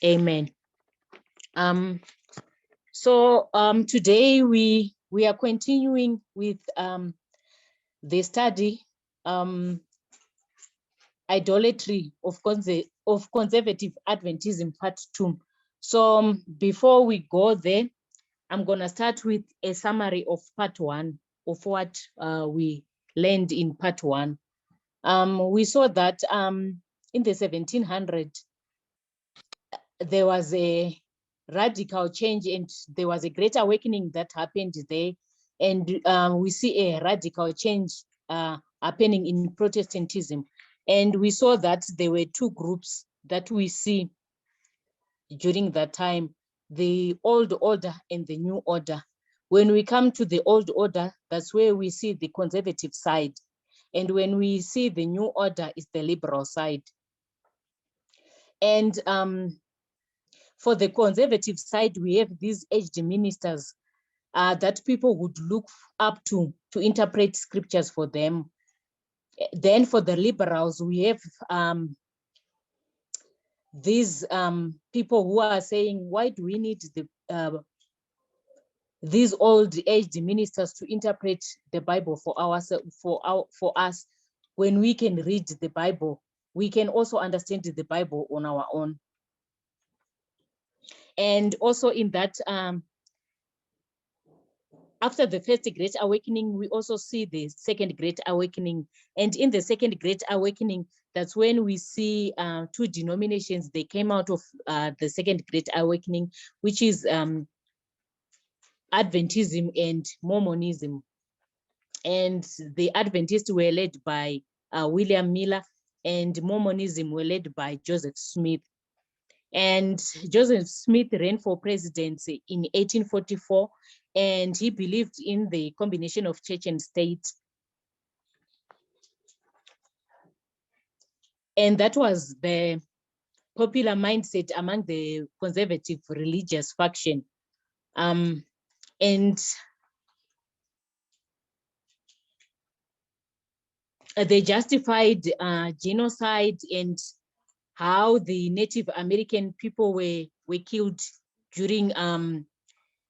Amen. Today we are continuing with the study Idolatry of Conservative Adventism Part 2. So before we go there, I'm going to start with a summary of Part 1 of what we learned in Part 1. We saw that in the 1700s, there was a radical change and there was a great awakening that happened there. And we see a radical change happening in Protestantism. And we saw that there were two groups that we see during that time, the old order and the new order. When we come to the old order, that's where we see the conservative side. And when we see the new order, it's the liberal side. And for the conservative side, we have these aged ministers that people would look up to interpret scriptures for them. Then for the liberals, we have these people who are saying, why do we need these old aged ministers to interpret the Bible for us when we can read the Bible? We can also understand the Bible on our own. And also in that, after the first Great Awakening, we also see the Second Great Awakening. And in the Second Great Awakening, that's when we see two denominations. They came out of the Second Great Awakening, which is Adventism and Mormonism. And the Adventists were led by William Miller, and Mormonism were led by Joseph Smith. And Joseph Smith ran for presidency in 1844, and he believed in the combination of church and state. And that was the popular mindset among the conservative religious faction. And they justified genocide and how the Native American people were killed during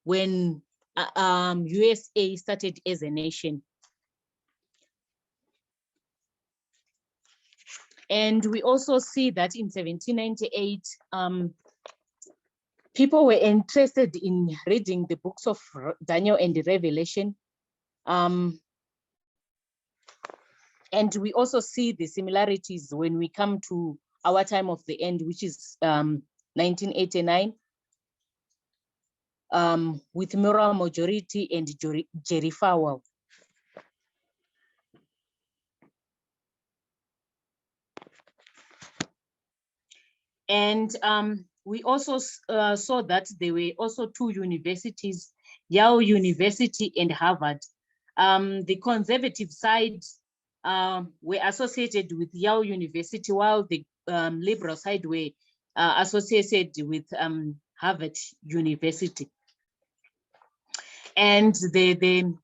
when USA started as a nation. And we also see that in 1798, people were interested in reading the books of Daniel and the Revelation. And we also see the similarities when we come to our time of the end, which is 1989, with moral majority and Jerry Falwell. And we also saw that there were also two universities, Yale University and Harvard. The conservative side were associated with Yale University, while the liberal side were associated with Harvard University. And the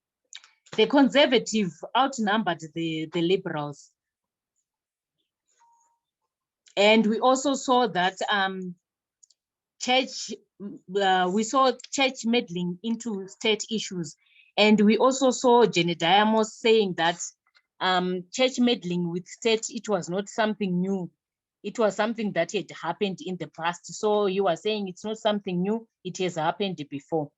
conservative outnumbered the liberals. And we also saw that we saw church meddling into state issues. And we also saw Jenny Diamos saying that church meddling with state, it was not something new. It was something that had happened in the past. So you are saying it's not something new, it has happened before.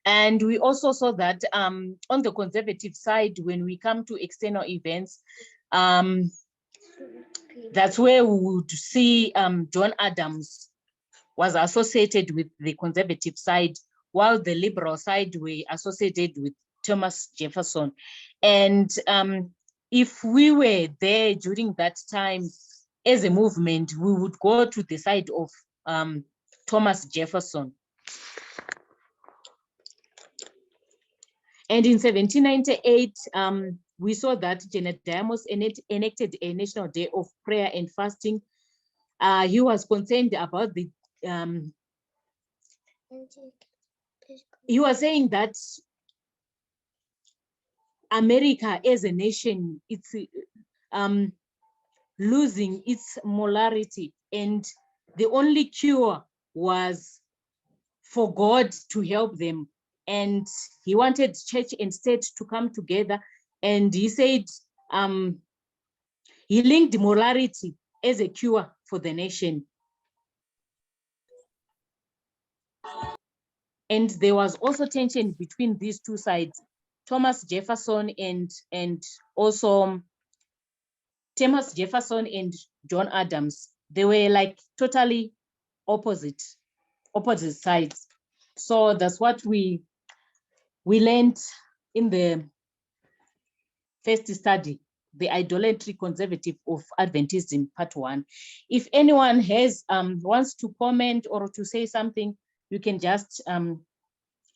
And we also saw that on the conservative side, when we come to external events, that's where we would see John Adams was associated with the conservative side, while the liberal side were associated with Thomas Jefferson. And if we were there during that time as a movement, we would go to the side of Thomas Jefferson. And in 1798, we saw that Janet Diamos enacted a national day of prayer and fasting. He was concerned about the, he was saying that America as a nation, losing its molarity, and the only cure was for God to help them. And he wanted church and state to come together. And he said he linked molarity as a cure for the nation. And there was also tension between these two sides, Thomas Jefferson and also Thomas Jefferson and John Adams. They were like totally opposite sides. So that's what we learned in the first study, the Idolatry Conservative of Adventism, part 1. If anyone has wants to comment or to say something, you can just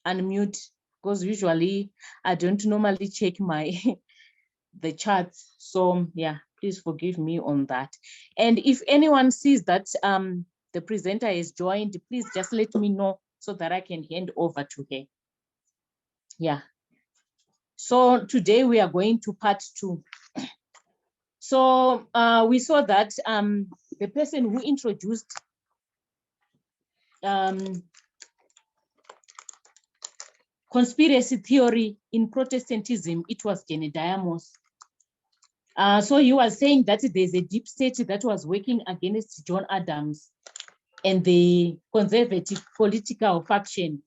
unmute, because usually I don't normally check my the charts. So yeah, please forgive me on that. And if anyone sees that the presenter is joined, please just let me know so that I can hand over to her. Yeah. So today we are going to part 2. So we saw that the person who introduced conspiracy theory in Protestantism, it was Genediamos. So he was saying that there's a deep state that was working against John Adams and the conservative political faction.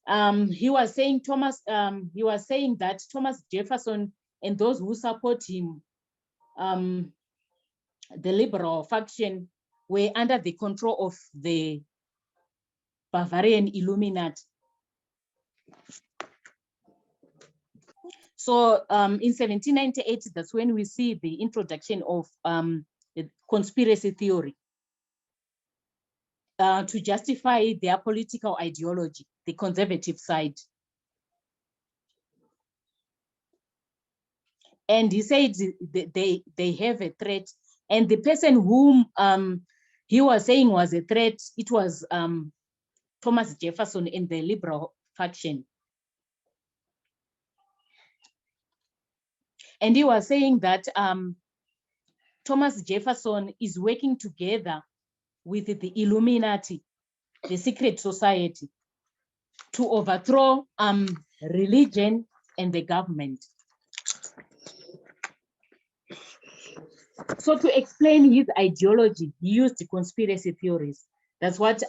He was saying that Thomas Jefferson and those who support him, the liberal faction, were under the control of the Bavarian Illuminati. So in 1798, that's when we see the introduction of the conspiracy theory to justify their political ideology, the conservative side. And he said they have a threat. And the person whom he was saying was a threat, it was Thomas Jefferson in the liberal faction. And he was saying that Thomas Jefferson is working together with the Illuminati, the secret society, to overthrow religion and the government. So to explain his ideology, he used conspiracy theories. That's what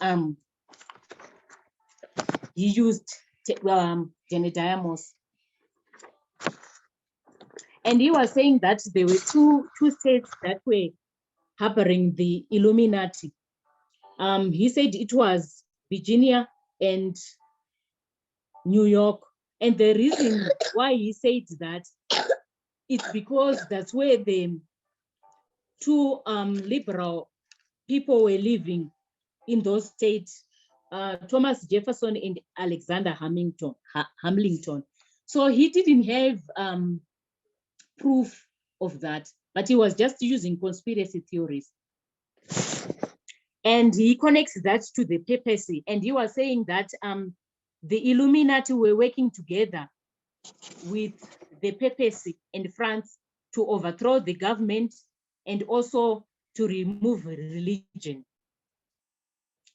he used, Genediamos. And he was saying that there were two states that were harboring the Illuminati. He said it was Virginia and New York. And the reason why he said that, it's because that's where the two liberal people were living in those states, Thomas Jefferson and Alexander Hamilton. So he didn't have proof of that, but he was just using conspiracy theories. And he connects that to the papacy. And he was saying that the Illuminati were working together with the papacy in France to overthrow the government and also to remove religion.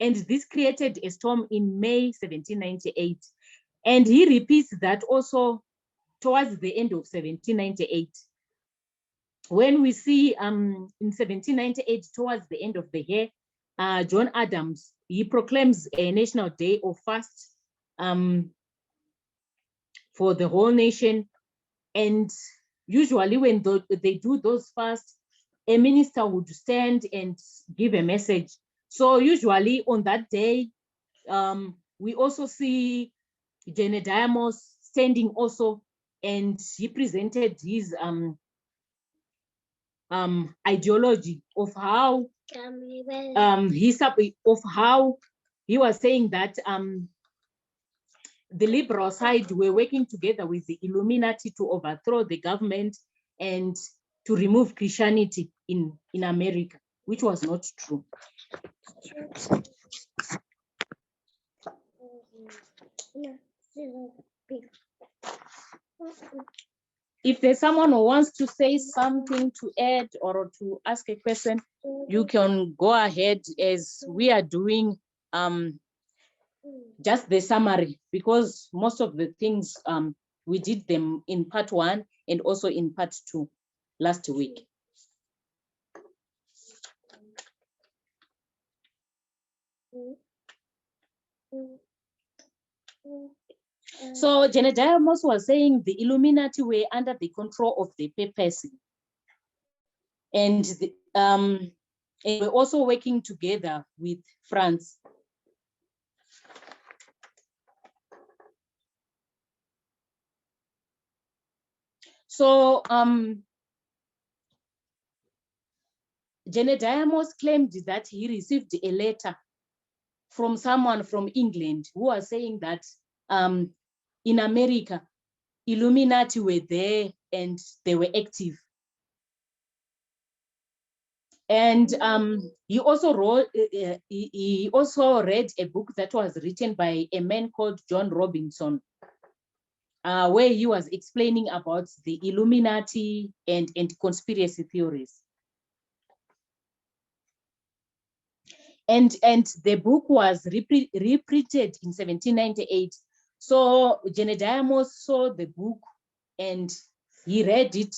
And this created a storm in May 1798. And he repeats that also towards the end of 1798. When we see in 1798, towards the end of the year, John Adams, he proclaims a national day of fast for the whole nation. And usually when they do those fasts, a minister would stand and give a message. So usually on that day, we also see Genediamos standing also, and he presented his ideology of how he was saying that the liberal side were working together with the Illuminati to overthrow the government and to remove Christianity in America, which was not true. if there's someone who wants to say something to add or to ask a question, you can go ahead, as we are doing just the summary, because most of the things we did them in part 1 and also in part 2 last week. So Genediamos was saying the Illuminati were under the control of the papacy, and and we're also working together with France. So Genediamos claimed that he received a letter from someone from England who was saying that in America, Illuminati were there and they were active. And he also wrote, he also read a book that was written by a man called John Robinson, where he was explaining about the Illuminati and conspiracy theories. And the book was reprinted in 1798. So Genediamos saw the book and he read it.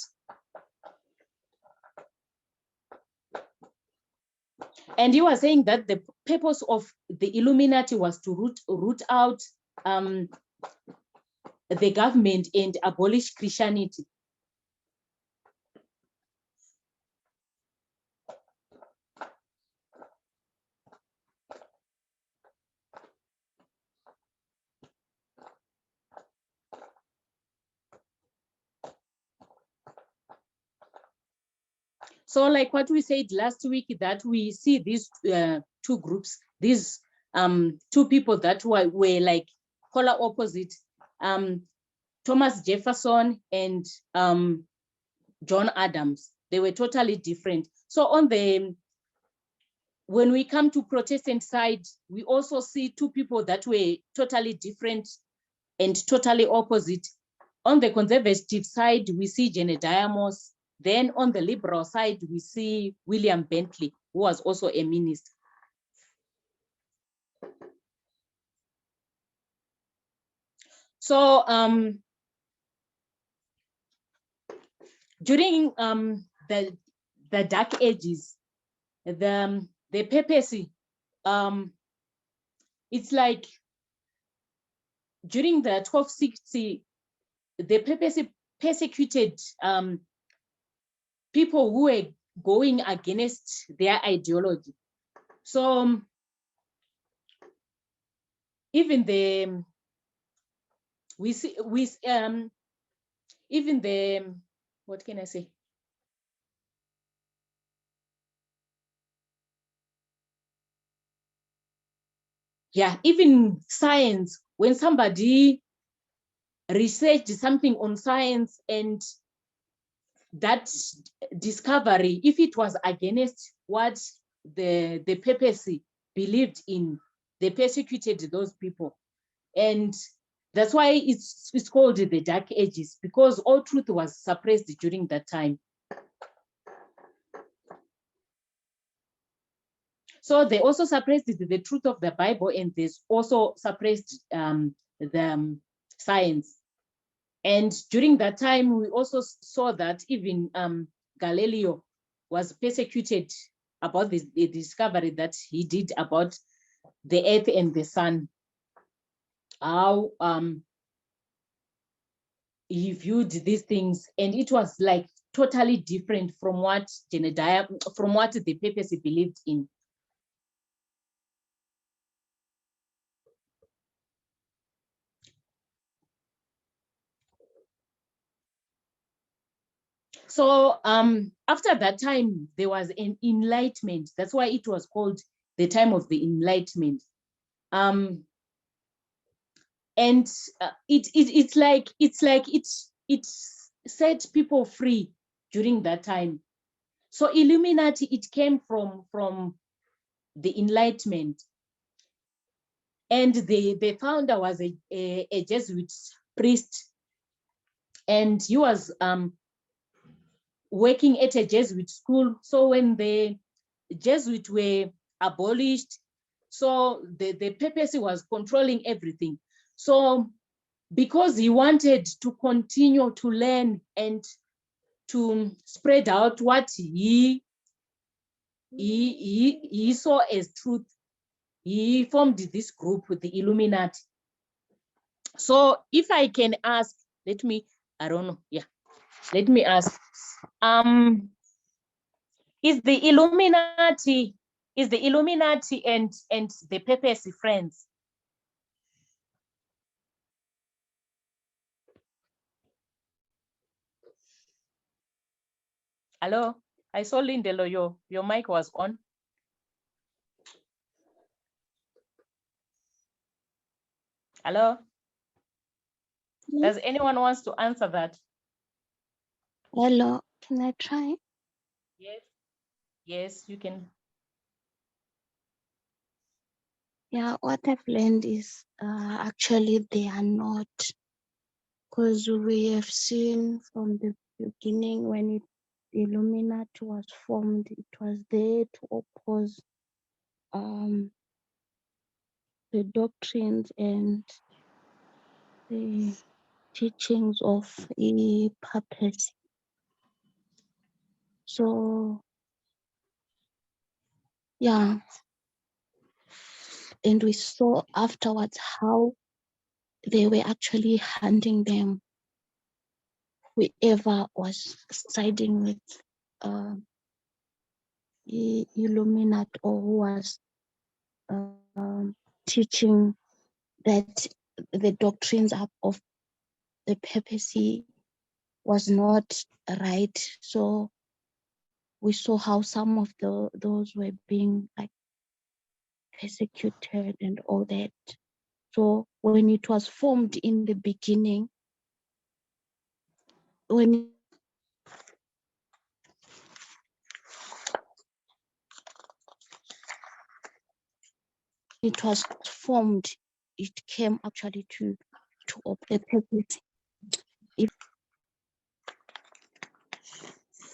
And he was saying that the purpose of the Illuminati was to root out the government and abolish Christianity. So like what we said last week, that we see these two groups, these two people that were like polar opposite, Thomas Jefferson and John Adams. They were totally different. So when we come to Protestant side, we also see two people that were totally different and totally opposite. On the conservative side, we see Genediamos. Then on the liberal side, we see William Bentley, who was also a minister. So during the Dark Ages, the papacy, it's like during the 1260, the papacy persecuted people who were going against their ideology. So even the even the, what can I say? Yeah, even science, when somebody researched something on science and that discovery, if it was against what the papacy believed in, they persecuted those people. And that's why it's called the Dark Ages, because all truth was suppressed during that time. So they also suppressed the truth of the Bible, and they also suppressed the science. And during that time, we also saw that even Galileo was persecuted about the discovery that he did about the earth and the sun, how he viewed these things, and it was like totally different from what the papacy believed in. So after that time, there was an enlightenment. That's why it was called the time of the Enlightenment. And it's like it set people free during that time. So Illuminati, it came from the Enlightenment, and the founder was a Jesuit priest and he was working at a Jesuit school. So when the Jesuits were abolished, so the papacy was controlling everything. So because he wanted to continue to learn and to spread out what he saw as truth, he formed this group with the Illuminati. So if I can ask, let me ask, is the Illuminati and the papacy friends? Hello, I saw Lindelo, your mic was on. Hello? Does anyone wants to answer that? Hello, can I try? Yes, you can. Yeah, what I've learned is actually they are not, because we have seen from the beginning when the Illuminati was formed, it was there to oppose the doctrines and the teachings of the papacy. So, yeah, and we saw afterwards how they were actually hunting them, whoever was siding with Illuminati or who was teaching that the doctrines of the papacy was not right. So we saw how some of those were being like persecuted and all that. So when it was formed in the beginning, when it was formed, it came actually to the papacy. If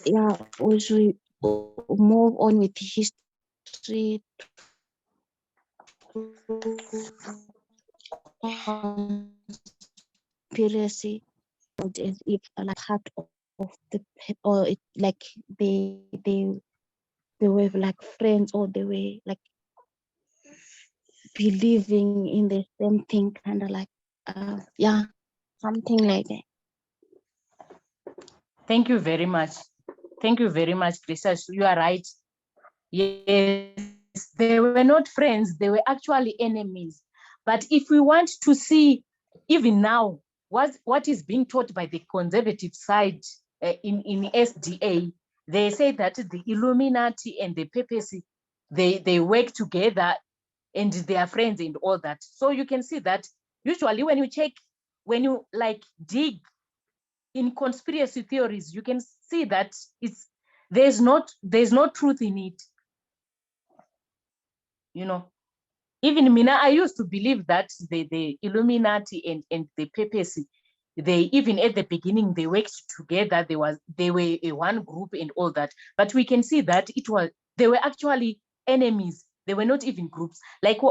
as we move on with history, conspiracy, as if like part of the or it like they were like friends, or they were like believing in the same thing, kind of like something like that. Thank you very much. Thank you very much, Gracious. You are right. Yes, they were not friends, they were actually enemies. But if we want to see, even now, what is being taught by the conservative side in SDA, they say that the Illuminati and the papacy, they work together and they are friends and all that. So you can see that usually when you like dig in conspiracy theories, you can see that there's no truth in it. Even Mina, I used to believe that the Illuminati and the papacy, they even at the beginning they worked together. They were a one group and all that. But we can see that they were actually enemies. They were not even groups. Like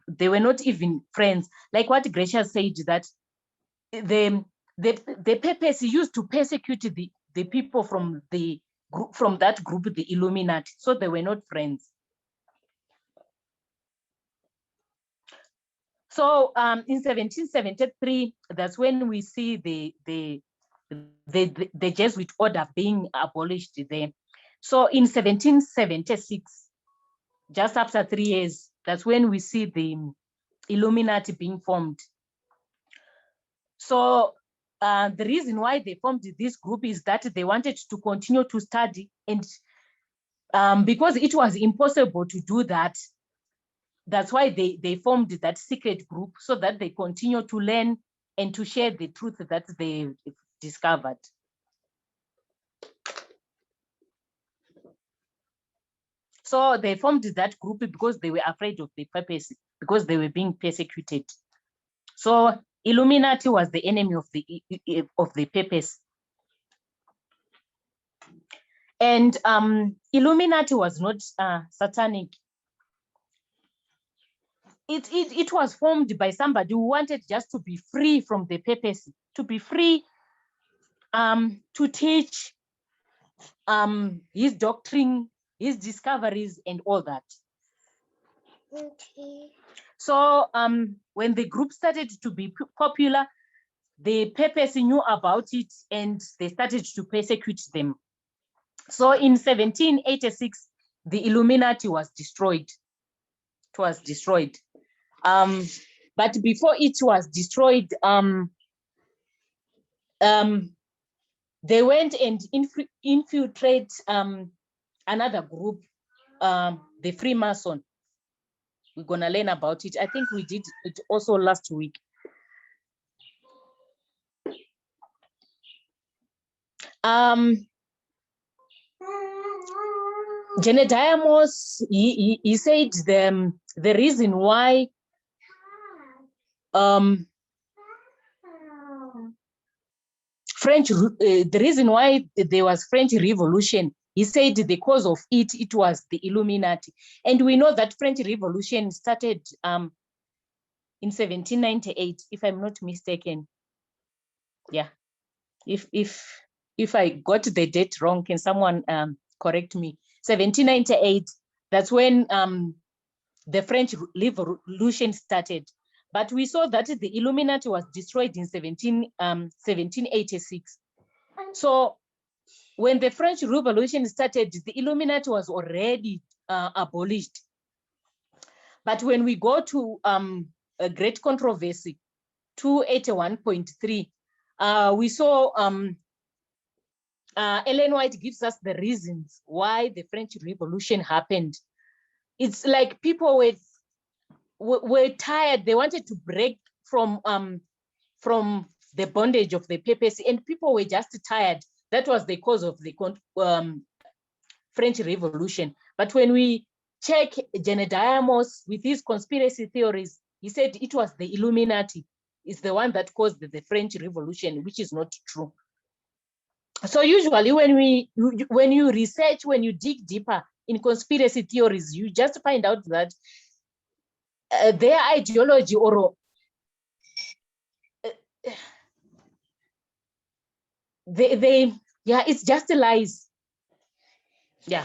they were not even friends. Like what Gracia said, that the papacy used to persecute the people from the group, from that group, the Illuminati. So they were not friends. So in 1773, that's when we see the Jesuit order being abolished there. So in 1776, just after 3 years, that's when we see the Illuminati being formed. So the reason why they formed this group is that they wanted to continue to study, and because it was impossible to do that, that's why they formed that secret group, so that they continue to learn and to share the truth that they discovered. So they formed that group because they were afraid of the papacy, because they were being persecuted. So Illuminati was the enemy of the papacy. And Illuminati was not satanic. It was formed by somebody who wanted just to be free from the papacy, to be free to teach his doctrine, his discoveries, and all that. Okay. So when the group started to be popular, the papacy knew about it and they started to persecute them. So in 1786, the Illuminati was destroyed. It was destroyed. But before it was destroyed, they went and infiltrate another group, the Freemason. We're gonna learn about it. I think we did it also last week. Genediamos, he said the reason why the reason why there was French Revolution, he said the cause of it was the Illuminati. And we know that French Revolution started in 1798, if I'm not mistaken. Yeah, if I got the date wrong, can someone correct me? 1798, that's when the French Revolution started. But we saw that the Illuminati was destroyed in 1786. So when the French Revolution started, the Illuminati was already abolished. But when we go to a great controversy, 281.3, we saw Ellen White gives us the reasons why the French Revolution happened. It's like people were tired. They wanted to break from the bondage of the papacy, and people were just tired. That was the cause of the French Revolution. But when we check Genediamos with his conspiracy theories, he said it was the Illuminati is the one that caused the French Revolution, which is not true. So usually when you research, when you dig deeper in conspiracy theories, you just find out that their ideology or yeah, it's just lies. Yeah.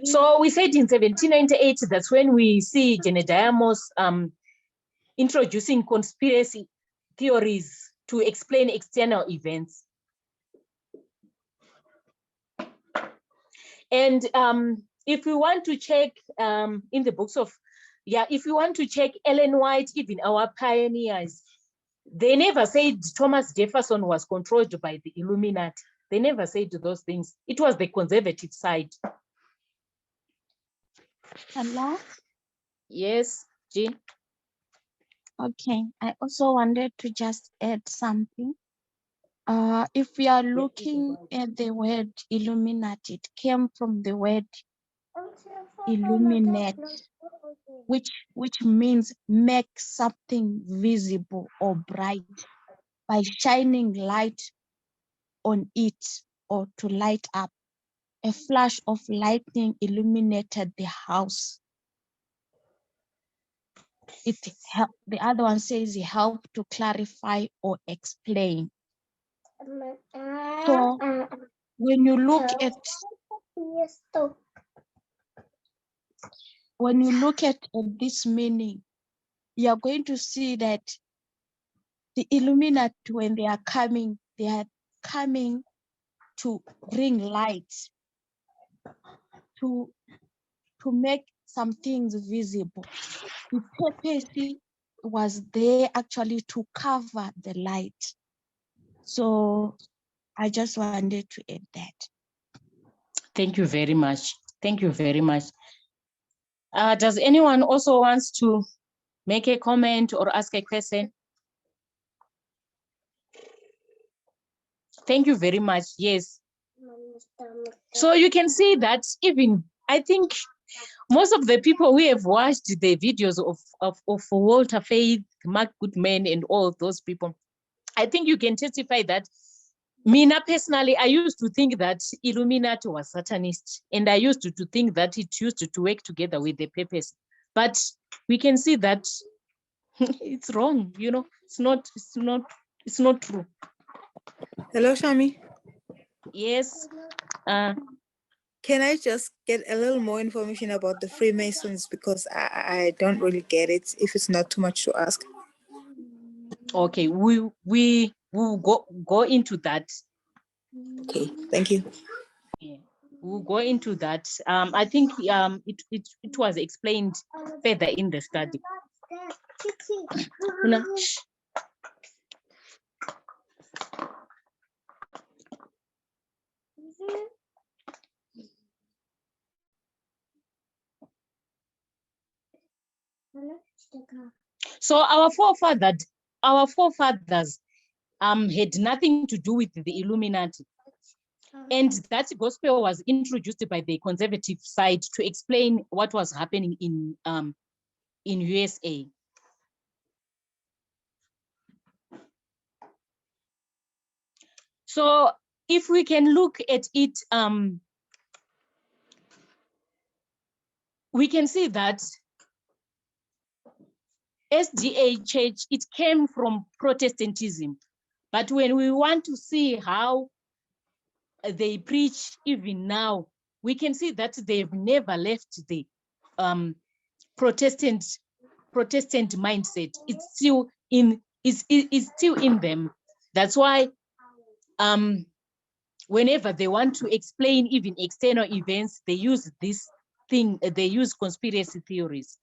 So we said in 1798, that's when we see Genediamos introducing conspiracy theories to explain external events. And if we want to check in the books of, if we want to check Ellen White, even our pioneers, they never said Thomas Jefferson was controlled by the Illuminati. They never said those things. It was the conservative side. Hello? Yes, Jean? Okay, I also wanted to just add something. If we are looking at the word Illuminati, it came from the word illuminate, which means make something visible or bright by shining light on it or to light up. A flash of lightning illuminated the house. The other one says it helped to clarify or explain. So when you look at this meaning, you are going to see that the Illuminati, when they are coming to bring light, to make some things visible. The papacy was there actually to cover the light. So I just wanted to add that. Thank you very much. Thank you very much. Does anyone also wants to make a comment or ask a question? Thank you very much. Yes. So you can see that even, I think most of the people who have watched the videos of Walter Faith, Mark Goodman, and all those people, I think you can testify that Mina personally, I used to think that Illuminati was Satanist, and I used to think that it used to work together with the purpose. But we can see that it's wrong, you know, it's not true. Hello, Shami. Yes. Can I just get a little more information about the Freemasons, because I don't really get it, if it's not too much to ask. Okay, we will go into that. Okay, thank you. Yeah, we'll go into that. I think it was explained further in the study. So our forefathers had nothing to do with the Illuminati. And that gospel was introduced by the conservative side to explain what was happening in USA. So if we can look at it, we can see that SDA Church, it came from Protestantism. But when we want to see how they preach even now, we can see that they've never left the Protestant mindset. It's still in them. That's why whenever they want to explain even external events, they use this thing, they use conspiracy theories.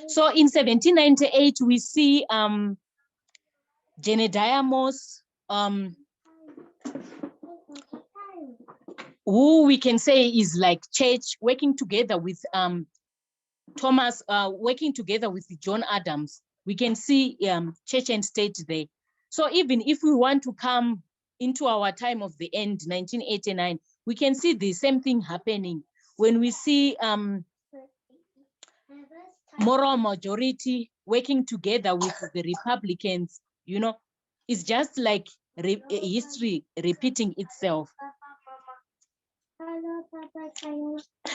So in 1798, we see Jedediah Moss, who we can say is like church, working together with Thomas, working together with John Adams. We can see church and state there. So even if we want to come into our time of the end, 1989, we can see the same thing happening when we see moral majority working together with the Republicans. You know, it's just like history repeating itself.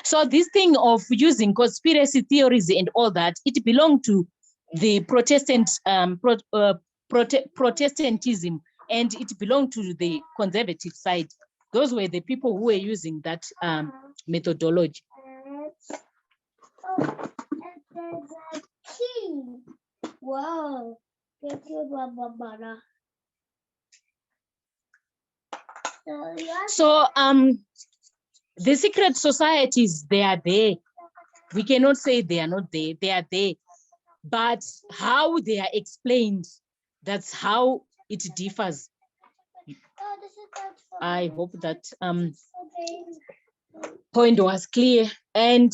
So this thing of using conspiracy theories and all that, it belonged to the Protestant Protestantism, and it belonged to the conservative side. Those were the people who were using that methodology. Wow. So the secret societies, they are there. We cannot say they are not there. They are there. But how they are explained, that's how it differs. I hope that point was clear. And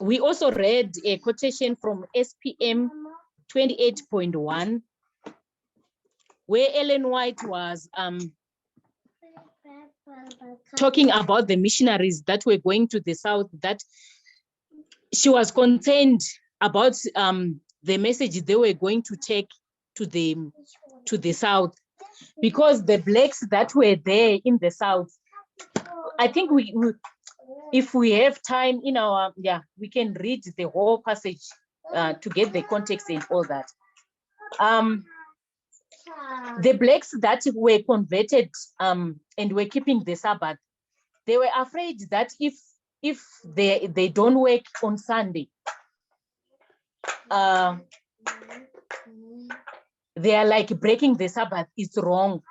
we also read a quotation from SPM 28.1, where Ellen White was talking about the missionaries that were going to the South, that she was concerned about the message they were going to take to the South, because the blacks that were there in the South, I think we if we have time in our, we can read the whole passage to get the context and all that. The blacks that were converted and were keeping the Sabbath, they were afraid that if they don't work on Sunday, they are like breaking the Sabbath. It's wrong.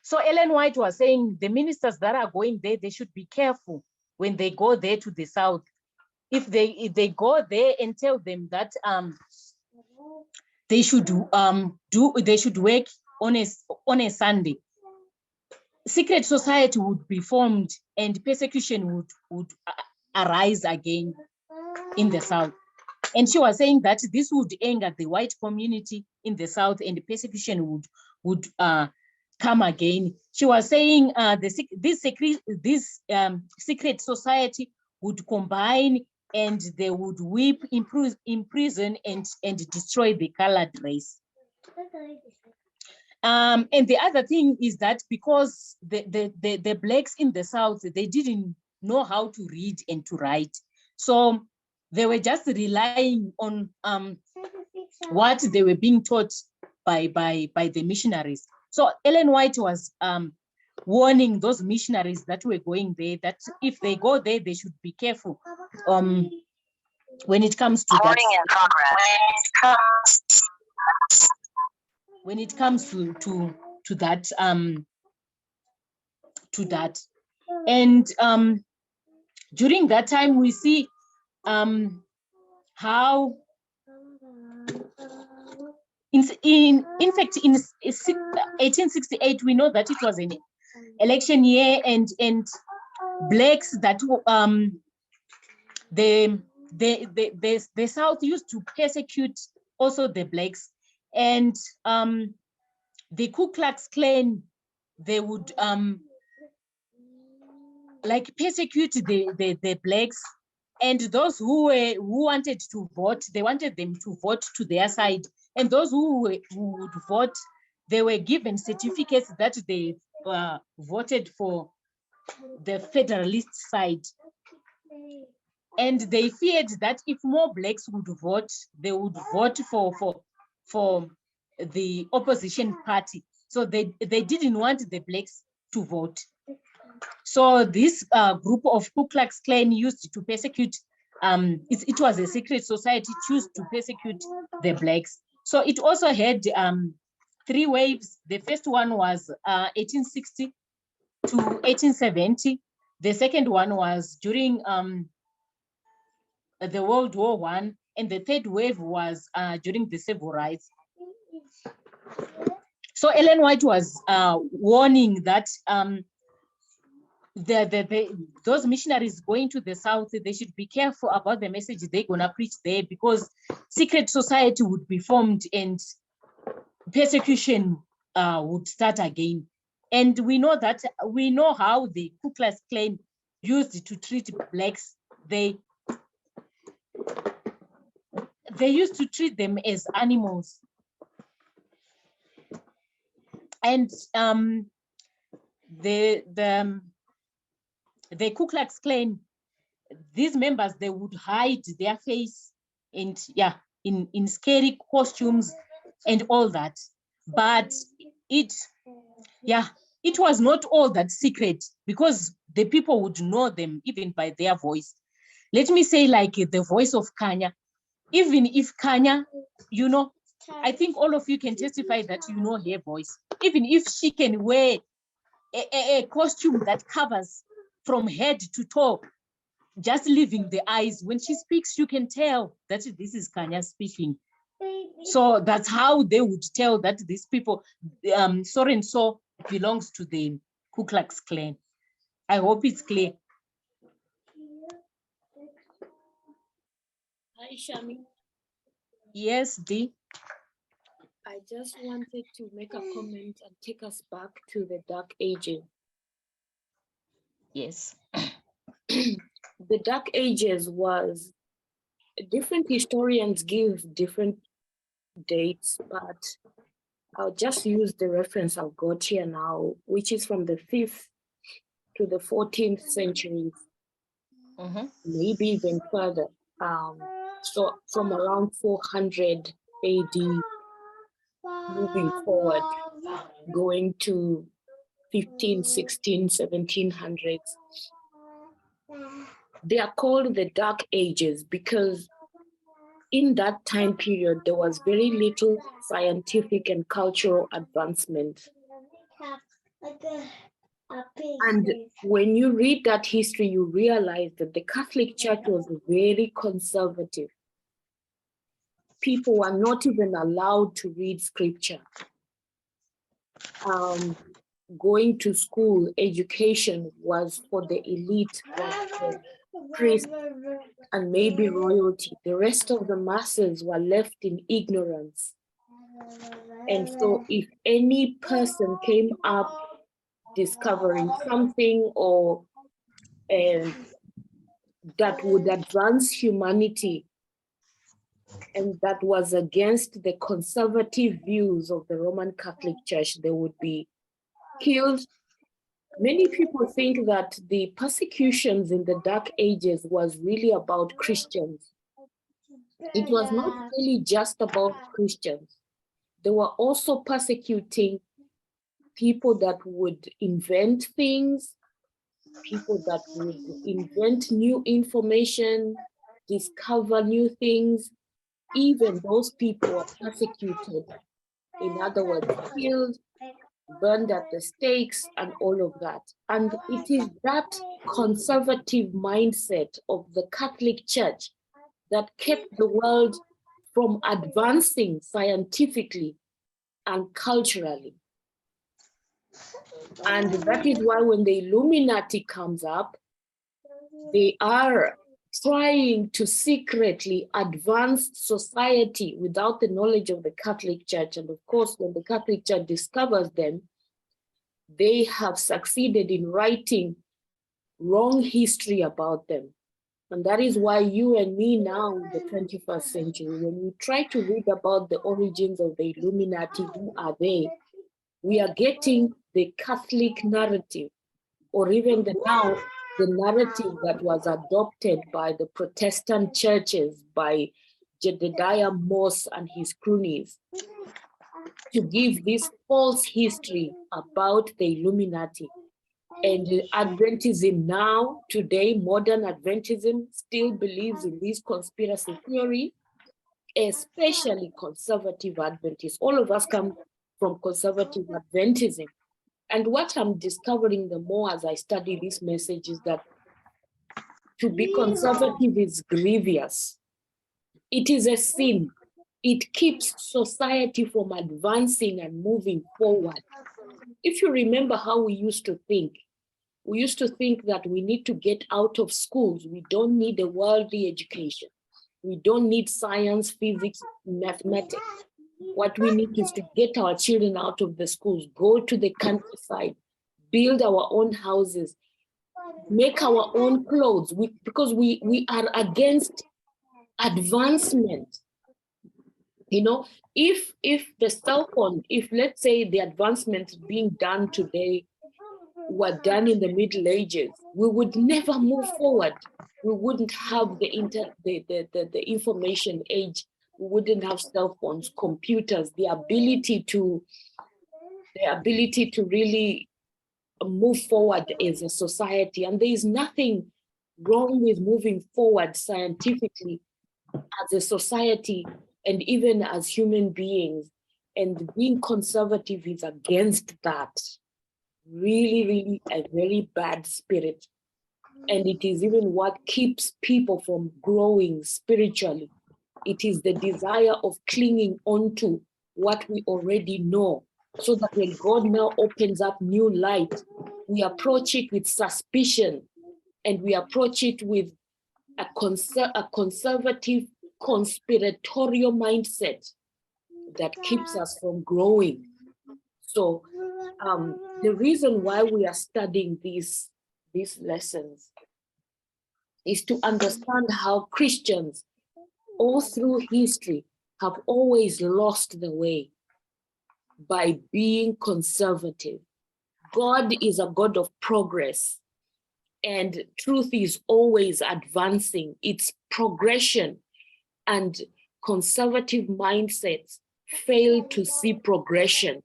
So Ellen White was saying the ministers that are going there, they should be careful when they go there to the South. If they go there and tell them that they should work on a Sunday, secret society would be formed and persecution would arise again in the South. And she was saying that this would anger the white community in the South, and persecution would come again. She was saying this secret society would combine, and they would whip, imprison, and destroy the colored race. And the other thing is that because the blacks in the South, they didn't know how to read and to write. So they were just relying on what they were being taught by the missionaries. So Ellen White was warning those missionaries that were going there that if they go there, they should be careful when it comes to that. When it comes to that and during that time we see how in fact in 1868 we know that it was an election year, and blacks that the South used to persecute also the blacks, and the Ku Klux Klan, they would like persecute the blacks, and those who wanted to vote, they wanted them to vote to their side, and those who would vote, they were given certificates that they voted for the Federalist side. And they feared that if more blacks would vote, they would vote for the opposition party. So they didn't want the blacks to vote. So this group of Ku Klux Klan used to persecute, it was a secret society, chose to persecute the blacks. So it also had 3 waves. The first one was 1860 to 1870. The second one was during the World War I, and the third wave was during the civil rights. So Ellen White was warning that those missionaries going to the South, they should be careful about the message they're gonna preach there, because secret society would be formed and persecution would start again. And we know how the Ku Klux Klan used to treat blacks. They used to treat them as animals. And the Ku Klux Klan, these members, they would hide their face and in scary costumes and all that. But it was not all that secret, because the people would know them even by their voice. Let me say, like the voice of Kanya. Even if Kanya, I think all of you can testify that you know her voice. Even if she can wear a costume that covers from head to toe, just leaving the eyes, when she speaks, you can tell that this is Kanya speaking. So that's how they would tell that these people, so and so belongs to the Ku Klux Klan. I hope it's clear. Hi, Shami. Yes, Dee. I just wanted to make a comment and take us back to the Dark Ages. Yes. The Dark Ages was, different historians give different dates, but I'll just use the reference I've got here now, which is from the 5th to the 14th centuries, maybe even further. So from around 400 AD, moving forward, going to 15, 16, 1700s. They are called the Dark Ages because in that time period, there was very little scientific and cultural advancement. And when you read that history, you realize that the Catholic Church was very conservative. People were not even allowed to read scripture. Going to school, education was for the elite. priests, and maybe royalty. The rest of the masses were left in ignorance. And so if any person came up discovering something or that would advance humanity and that was against the conservative views of the Roman Catholic Church, they would be killed. Many people think that the persecutions in the Dark Ages was really about Christians. It was not really just about Christians. They were also persecuting people that would invent things, people that would invent new information, discover new things. Even those people were persecuted. In other words, killed, burned at the stakes, and all of that. And it is that conservative mindset of the Catholic Church that kept the world from advancing scientifically and culturally. And that is why when the Illuminati comes up, they are trying to secretly advance society without the knowledge of the Catholic Church. And of course, when the Catholic Church discovers them, they have succeeded in writing wrong history about them. And that is why you and me now in the 21st century, when we try to read about the origins of the Illuminati, who are they? We are getting the Catholic narrative, or even the narrative that was adopted by the Protestant churches, by Jedediah Moss and his cronies, to give this false history about the Illuminati. And Adventism now, today, modern Adventism still believes in this conspiracy theory, especially conservative Adventists. All of us come from conservative Adventism. And what I'm discovering the more as I study this message is that to be conservative is grievous. It is a sin. It keeps society from advancing and moving forward. If you remember how we used to think that we need to get out of schools. We don't need a worldly education. We don't need science, physics, mathematics. What we need is to get our children out of the schools, go to the countryside, build our own houses, make our own clothes, because we are against advancement. You know, if the cell phone, if let's say the advancements being done today were done in the Middle Ages, we would never move forward. We wouldn't have the information age. We wouldn't have cell phones, computers, the ability to really move forward as a society. And there is nothing wrong with moving forward scientifically as a society and even as human beings. And being conservative is against that. Really, really a very bad spirit. And it is even what keeps people from growing spiritually. It is the desire of clinging onto what we already know, so that when God now opens up new light, we approach it with suspicion, and we approach it with a conservative, conspiratorial mindset that keeps us from growing. So the reason why we are studying these lessons is to understand how Christians all through history have always lost the way by being conservative. God is a God of progress, and truth is always advancing. It's progression, and conservative mindsets fail to see progression.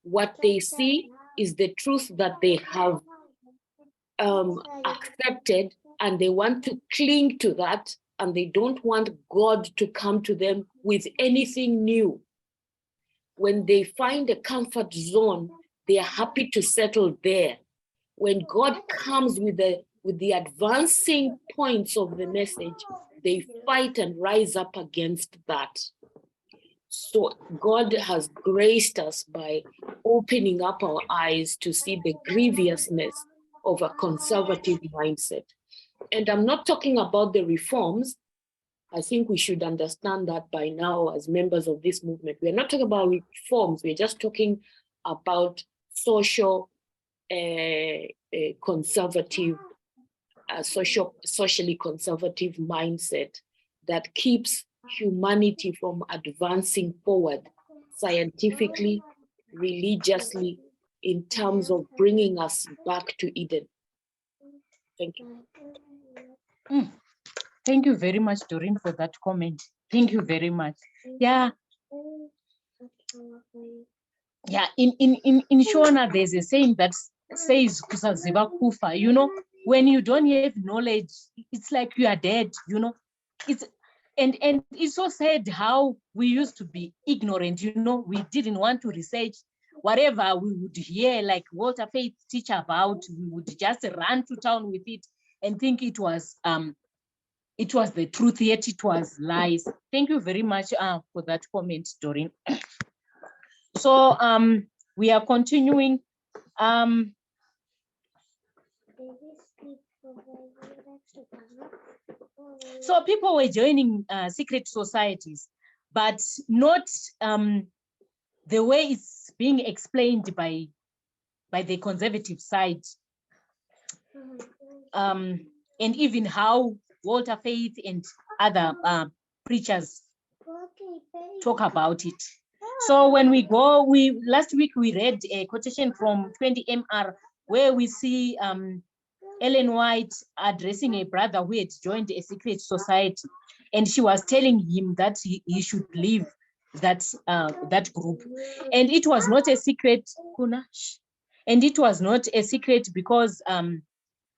What they see is the truth that they have accepted, and they want to cling to that, and they don't want God to come to them with anything new. When they find a comfort zone, they are happy to settle there. When God comes with the advancing points of the message, they fight and rise up against that. So God has graced us by opening up our eyes to see the grievousness of a conservative mindset. And I'm not talking about the reforms. I think we should understand that by now as members of this movement. We're not talking about reforms, we're just talking about social conservative, socially conservative mindset that keeps humanity from advancing forward scientifically, religiously, in terms of bringing us back to Eden. Thank you. Thank you very much, Doreen, for that comment. Thank you very much. Yeah. Yeah, in Shona, there's a saying that says kusaziva kufa. You know, when you don't have knowledge, it's like you are dead, you know. It's and it's so sad how we used to be ignorant, you know, we didn't want to research whatever we would hear, like Walter Faith teach about, we would just run to town with it and think it was the truth, yet it was lies. Thank you very much for that comment, Doreen. So we are continuing. So people were joining secret societies, but not the way it's being explained by the conservative side, and even how Walter Faith and other preachers talk about it. So when we go, last week we read a quotation from 20 MR where we see Ellen White addressing a brother who had joined a secret society, and she was telling him that he should leave that group. And it was not a secret, Kuna, and it was not a secret because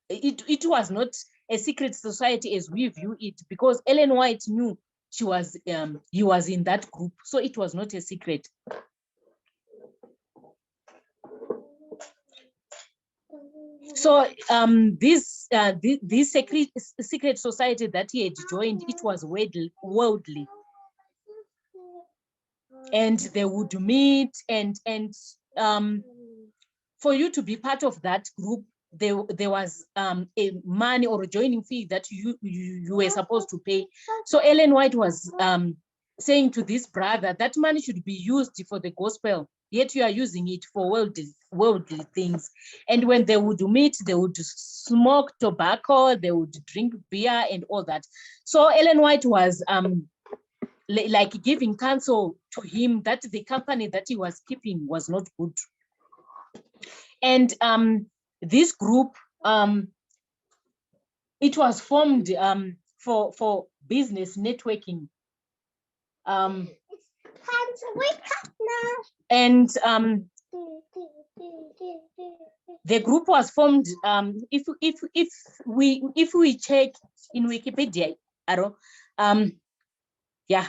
it was not a secret society as we view it, because Ellen White knew he was in that group, so it was not a secret. So this secret society that he had joined, it was worldly, and they would meet, and for you to be part of that group, there was a money or a joining fee that you were supposed to pay. So Ellen White was saying to this brother that money should be used for the gospel, yet you are using it for worldly things. And when they would meet, they would smoke tobacco, they would drink beer and all that. So Ellen White was like giving counsel to him that the company that he was keeping was not good. And this group, it was formed for business networking. And the group was formed, if we check in Wikipedia, yeah,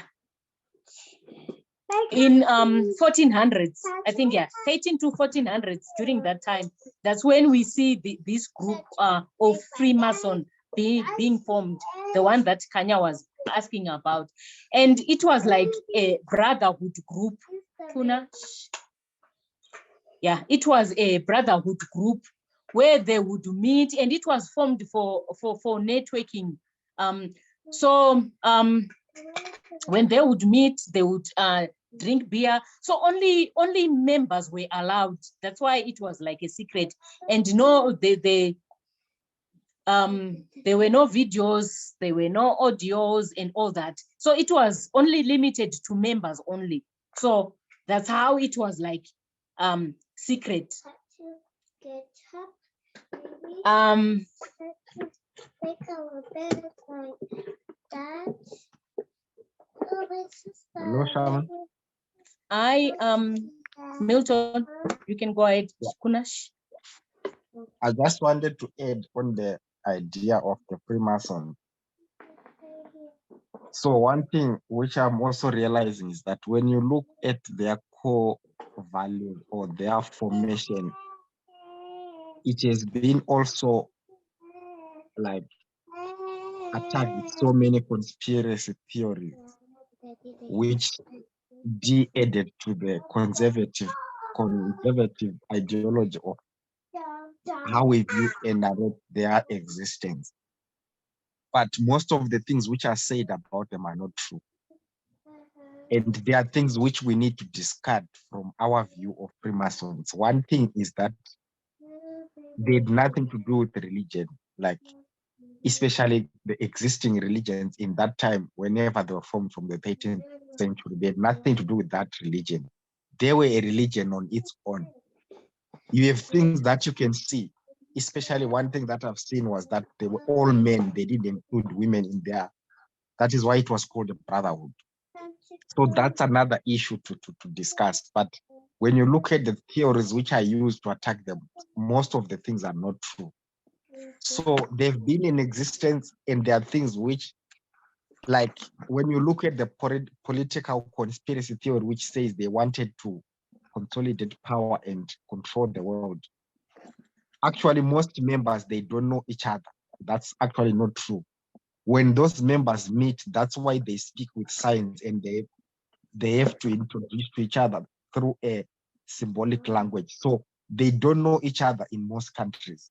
in 1400s, I think, yeah, 13 to 1400s, during that time, that's when we see this group of Freemason being formed, the one that Kanya was asking about. And it was like a brotherhood group. Yeah, it was a brotherhood group where they would meet, and it was formed for networking. So when they would meet, they would drink beer. So only members were allowed. That's why it was like a secret. And no, there were no videos, there were no audios and all that. So it was only limited to members only. So that's how it was like secret. Hello, Shaman. Milton, you can go ahead, Kunash. I just wanted to add on the idea of the Freemason. So one thing which I'm also realizing is that when you look at their core value or their formation, it has been also like attacked with so many conspiracy theories, which added to the conservative ideology of how we view and narrate their existence. but most of the things which are said about them are not true. And there are things which we need to discard from our view of Freemasons. One thing is that they had nothing to do with religion, like especially the existing religions in that time, whenever they were formed from the 13th century, they had nothing to do with that religion. They were a religion on its own. You have things that you can see, especially one thing that I've seen was that they were all men, they didn't include women in there. That is why it was called a brotherhood. So that's another issue to discuss. But when you look at the theories which are used to attack them, most of the things are not true. So they've been in existence, and there are things which, like when you look at the political conspiracy theory, which says they wanted to consolidate power and control the world. Actually, most members, they don't know each other. That's actually not true. When those members meet, that's why they speak with signs, and they have to introduce to each other through a symbolic language. So they don't know each other in most countries.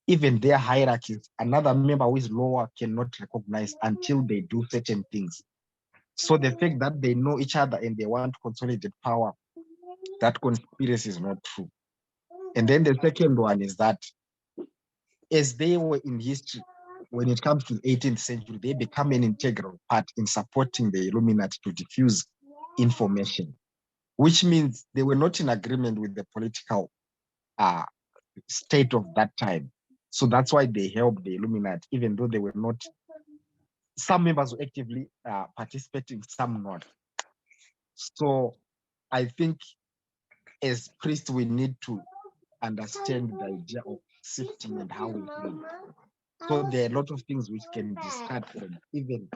Even their hierarchies, another member who is lower cannot recognize until they do certain things. So the fact that they know each other and they want to consolidate power, that conspiracy is not true. And then the second one is that as they were in history, when it comes to the 18th century, they become an integral part in supporting the Illuminati to diffuse information, which means they were not in agreement with the political state of that time. So that's why they helped the Illuminati, even though they were not, some members were actively participating, some not. So I think as priests, we need to understand the idea of sifting and how we read. So there are a lot of things which can discard from, even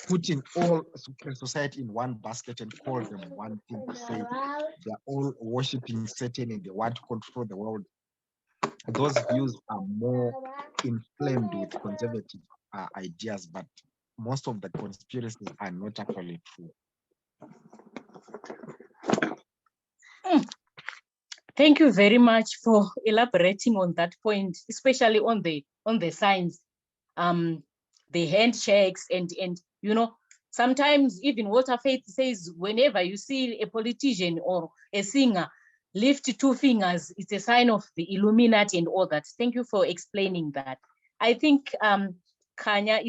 putting all secret society in one basket and call them one thing to say they're all worshiping Satan and they want to control the world. Those views are more inflamed with conservative ideas, but most of the conspiracies are not actually true. Thank you very much for elaborating on that point, especially on the signs, the handshakes, and you know, sometimes even Walter Faith says whenever you see a politician or a singer lift two fingers, it's a sign of the Illuminati and all that. Thank you for explaining that. I think Kanya,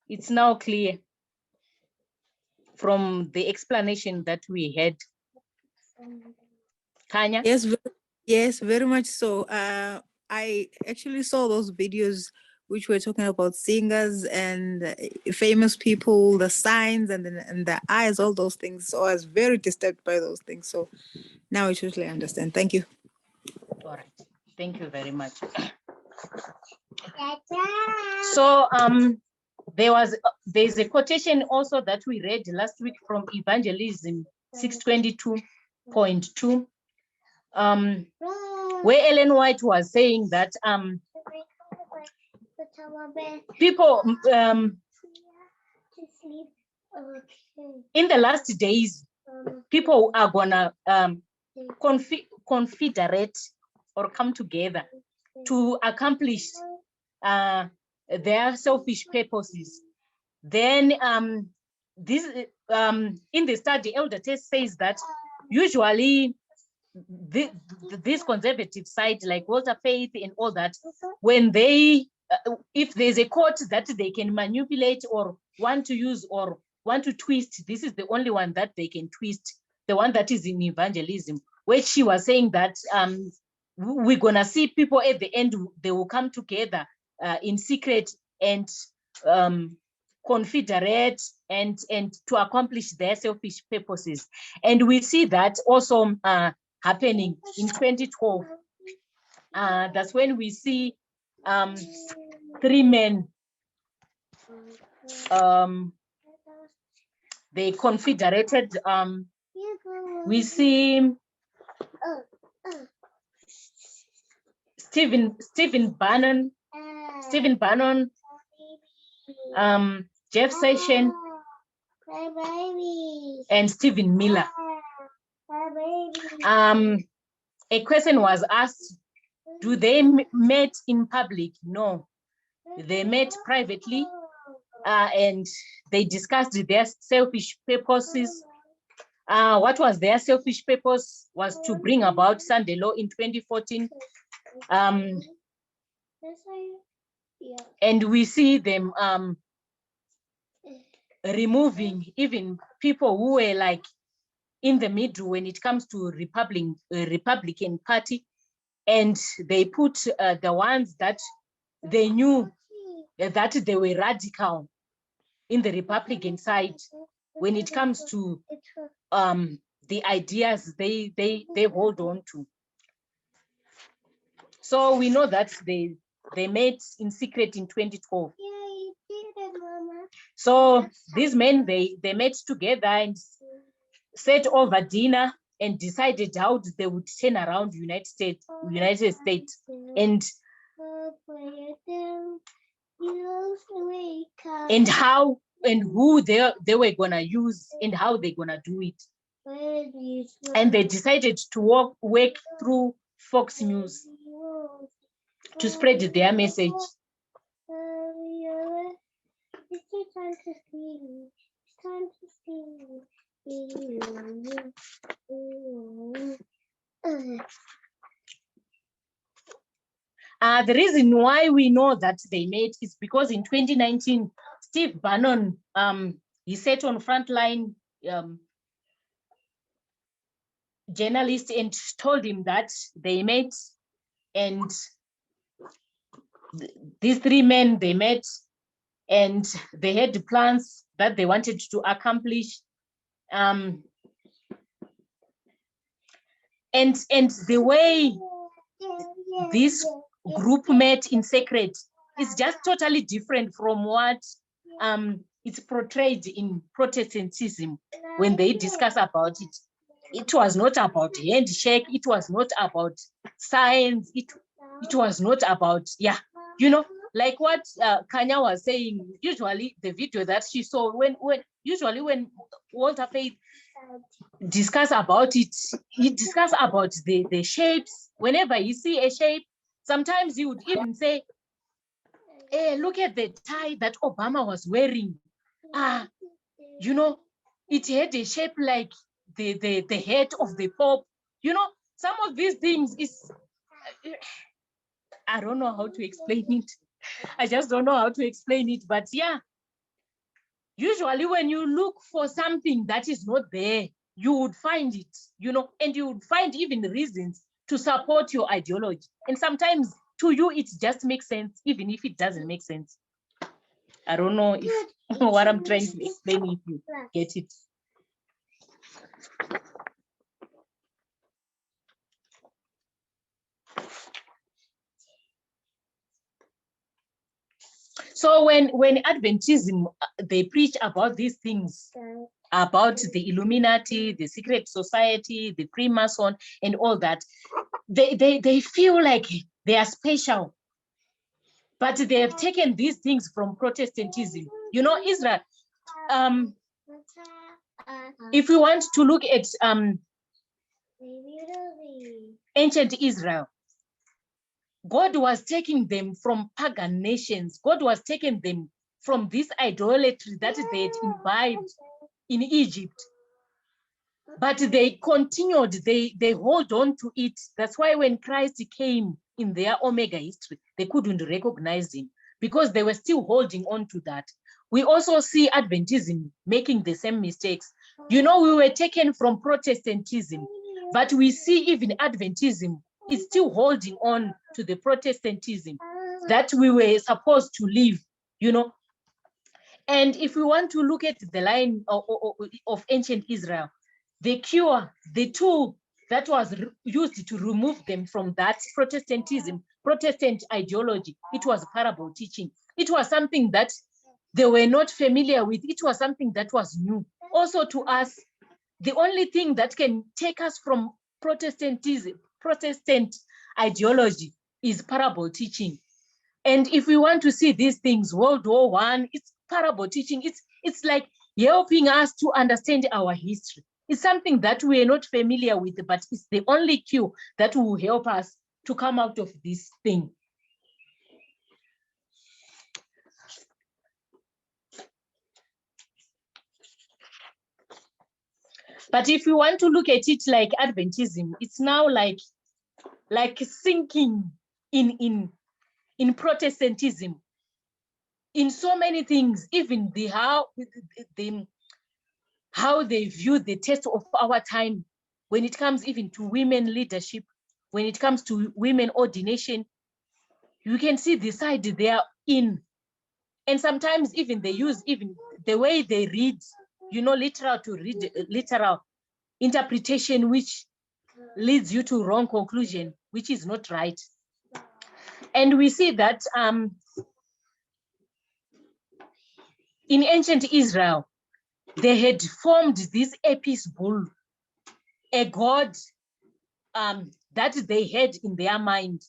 it's now clear from the explanation that we had. Kanya? Yes, very much so. I actually saw those videos which were talking about singers and famous people, the signs and the eyes, all those things. So I was very disturbed by those things. So now I totally understand. Thank you. All right. Thank you very much. So there's a quotation also that we read last week from Evangelism 622.2, where Ellen White was saying that people in the last days, people are gonna confederate or come together to accomplish their selfish purposes. Then this in the study, Elder Tess says that usually this conservative side, like Walter Faith and all that, when they if there's a quote that they can manipulate or want to use or want to twist, this is the only one that they can twist, the one that is in Evangelism, where she was saying that we're gonna see people at the end, they will come together in secret and confederate and to accomplish their selfish purposes. And we see that also happening in 2012. That's when we see 3 men, they confederated. We see Stephen Bannon, Jeff Sessions, and Stephen Miller. A question was asked, do they meet in public? No. They met privately and they discussed their selfish purposes. What was their selfish purpose was to bring about Sunday law in 2014. And we see them removing even people who were like in the middle when it comes to Republican Party, and they put the ones that they knew that they were radical in the Republican side when it comes to the ideas they hold on to. So we know that they met in secret in 2012. So these men, they met together and sat over dinner and decided how they would turn around United States, and how and who they were gonna use and how they're gonna do it. And they decided to work through Fox News to spread their message. It's time to sleep. It's time to sleep. The reason why we know that they met is because in 2019, Steve Bannon, he sat on Frontline journalist and told him that they met, and these three men, they met and they had plans that they wanted to accomplish. And the way this group met in secret is just totally different from what it's portrayed in Protestantism when they discuss about it. It was not about handshake. It was not about science. It was not about, yeah, you know, like what Kanya was saying. Usually the video that she saw when Walter Faith discuss about it, he discuss about the shapes. Whenever you see a shape, sometimes he would even say, hey, look at the tie that Obama was wearing. You know, it had a shape like the head of the Pope. You know, some of these things is, I don't know how to explain it. I just don't know how to explain it. But yeah, usually when you look for something that is not there, you would find it, you know, and you would find even reasons to support your ideology. And sometimes to you, it just makes sense, even if it doesn't make sense. I don't know if what I'm trying to explain, if you get it. So when Adventism, they preach about these things, about the Illuminati, the secret society, the Freemason, and all that, they feel like they are special, but they have taken these things from Protestantism. You know, Israel, if we want to look at ancient Israel, God was taking them from pagan nations. God was taking them from this idolatry that they had imbibed in Egypt. But they continued, they hold on to it. That's why when Christ came in their Omega history, they couldn't recognize him because they were still holding on to that. We also see Adventism making the same mistakes. You know, we were taken from Protestantism, but we see even Adventism is still holding on to the Protestantism that we were supposed to live, you know. And if we want to look at the line of ancient Israel, the cure, the tool that was used to remove them from that Protestantism, Protestant ideology, it was parable teaching. It was something that they were not familiar with. It was something that was new. Also to us, the only thing that can take us from Protestantism, Protestant ideology, is parable teaching. And if we want to see these things, World War I, it's parable teaching. It's like helping us to understand our history. It's something that we are not familiar with, but it's the only cue that will help us to come out of this thing. But if you want to look at it like Adventism, it's now like sinking in Protestantism, in so many things, even how they view the test of our time, when it comes even to women leadership, when it comes to women ordination, you can see the side they are in. And sometimes even they use even the way they read, literal to read literal interpretation, which leads you to wrong conclusion, which is not right. And we see that in ancient Israel, they had formed this Apis bull, a god that they had in their mind.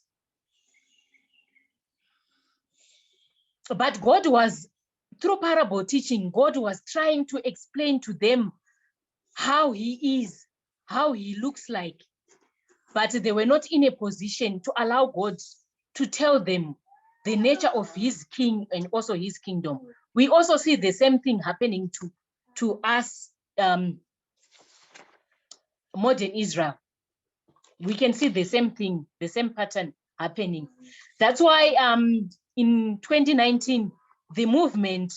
But God was, through parable teaching, God was trying to explain to them how he is, how he looks like. But they were not in a position to allow God to tell them the nature of his king and also his kingdom. We also see the same thing happening to us, modern Israel. We can see the same thing, the same pattern happening. That's why in 2019, the movement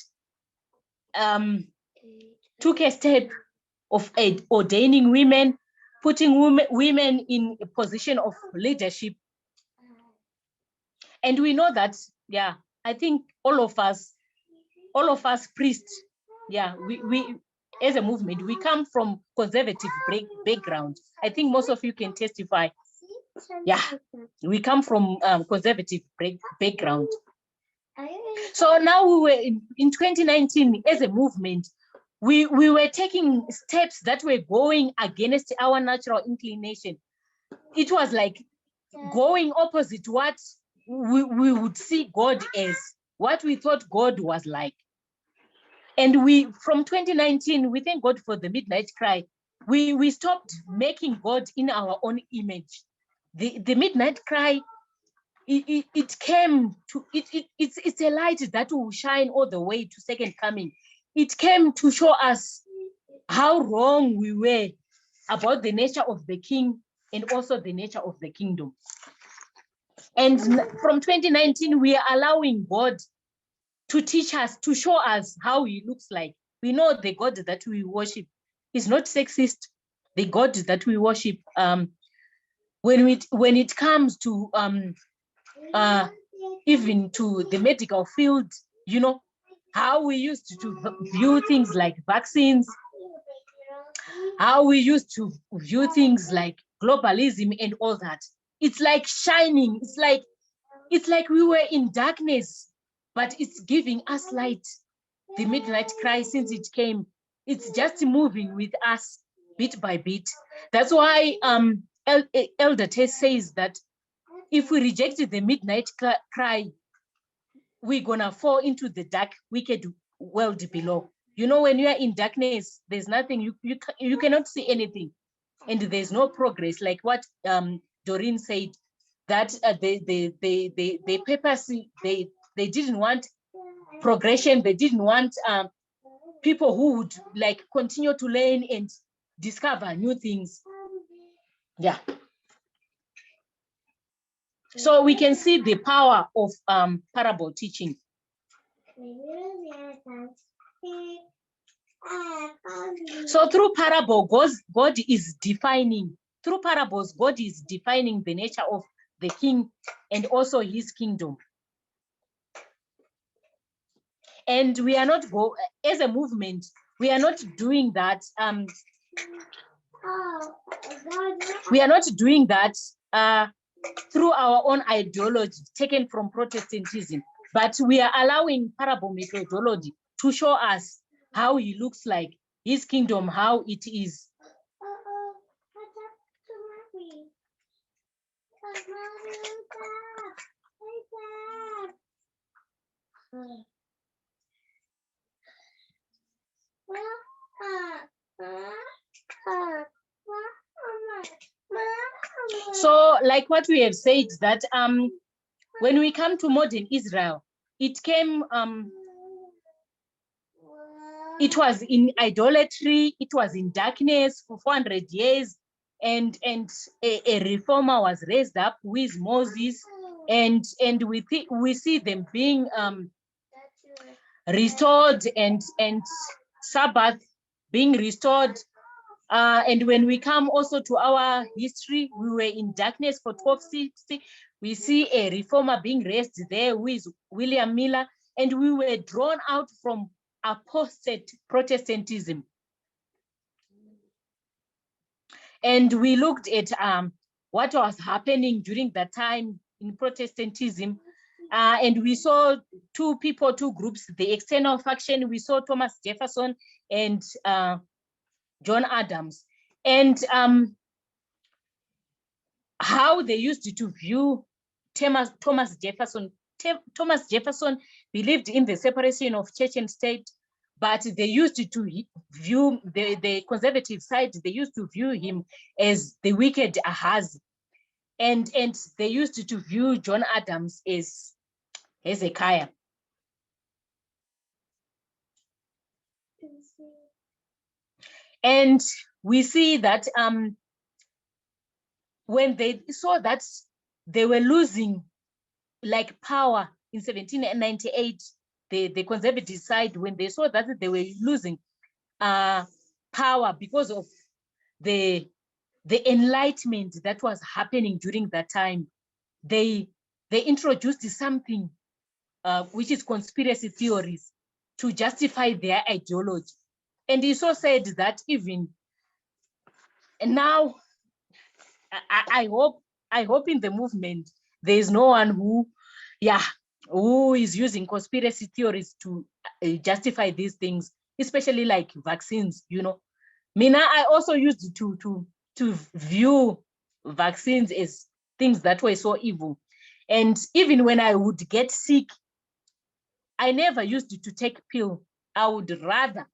took a step of ordaining women, putting women in a position of leadership. And we know that, yeah, I think all of us priests, yeah, we as a movement, we come from conservative background. I think most of you can testify. Yeah, we come from conservative background. So now we were in 2019 as a movement, we were taking steps that were going against our natural inclination. It was like going opposite what we would see God as, what we thought God was like. And we, from 2019, we thank God for the midnight cry. We stopped making God in our own image. The midnight cry, it came to, it's a light that will shine all the way to second coming. It came to show us how wrong we were about the nature of the king and also the nature of the kingdom. And from 2019, we are allowing God to teach us, to show us how he looks like. We know the God that we worship is not sexist. The God that we worship, when it comes to even to the medical field, how we used to view things like vaccines, how we used to view things like globalism and all that. It's like shining. It's like we were in darkness, but it's giving us light. The midnight cry, since it came, it's just moving with us bit by bit. That's why Elder Tess says that if we reject the midnight cry, we're gonna fall into the dark, wicked world below. When you are in darkness, there's nothing, you cannot see anything, and there's no progress. Like what Doreen said, that they purposely, they didn't want progression. They didn't want people who would like continue to learn and discover new things. Yeah. So we can see the power of parable teaching. So through parable, God is defining, through parables, God is defining the nature of the king and also his kingdom. And we are not, as a movement, we are not doing that. We are not doing that through our own ideology taken from Protestantism, but we are allowing parable methodology to show us how he looks like, his kingdom, how it is. So like what we have said, that when we come to modern Israel, it came it was in idolatry, it was in darkness for 400 years, and a reformer was raised up with Moses, and we see them being restored, and Sabbath being restored. And when we come also to our history, we were in darkness for 1260. We see a reformer being raised there with William Miller, and we were drawn out from apostate Protestantism. And we looked at what was happening during that time in Protestantism. And we saw two groups, the external faction. We saw Thomas Jefferson and John Adams, and how they used to view Thomas Jefferson. Thomas Jefferson believed in the separation of church and state, but they used to view the conservative side, they used to view him as the wicked Ahaz. And they used to view John Adams as Hezekiah. And we see that when they saw that they were losing like power in 1798, the conservative side, when they saw that they were losing power because of the enlightenment that was happening during that time, they introduced something which is conspiracy theories to justify their ideology. And he so said that even now, I hope in the movement there is no one who is using conspiracy theories to justify these things, especially like vaccines. You know, Mina, I also used to view vaccines as things that were so evil, and even when I would get sick, I never used to take pill. I would rather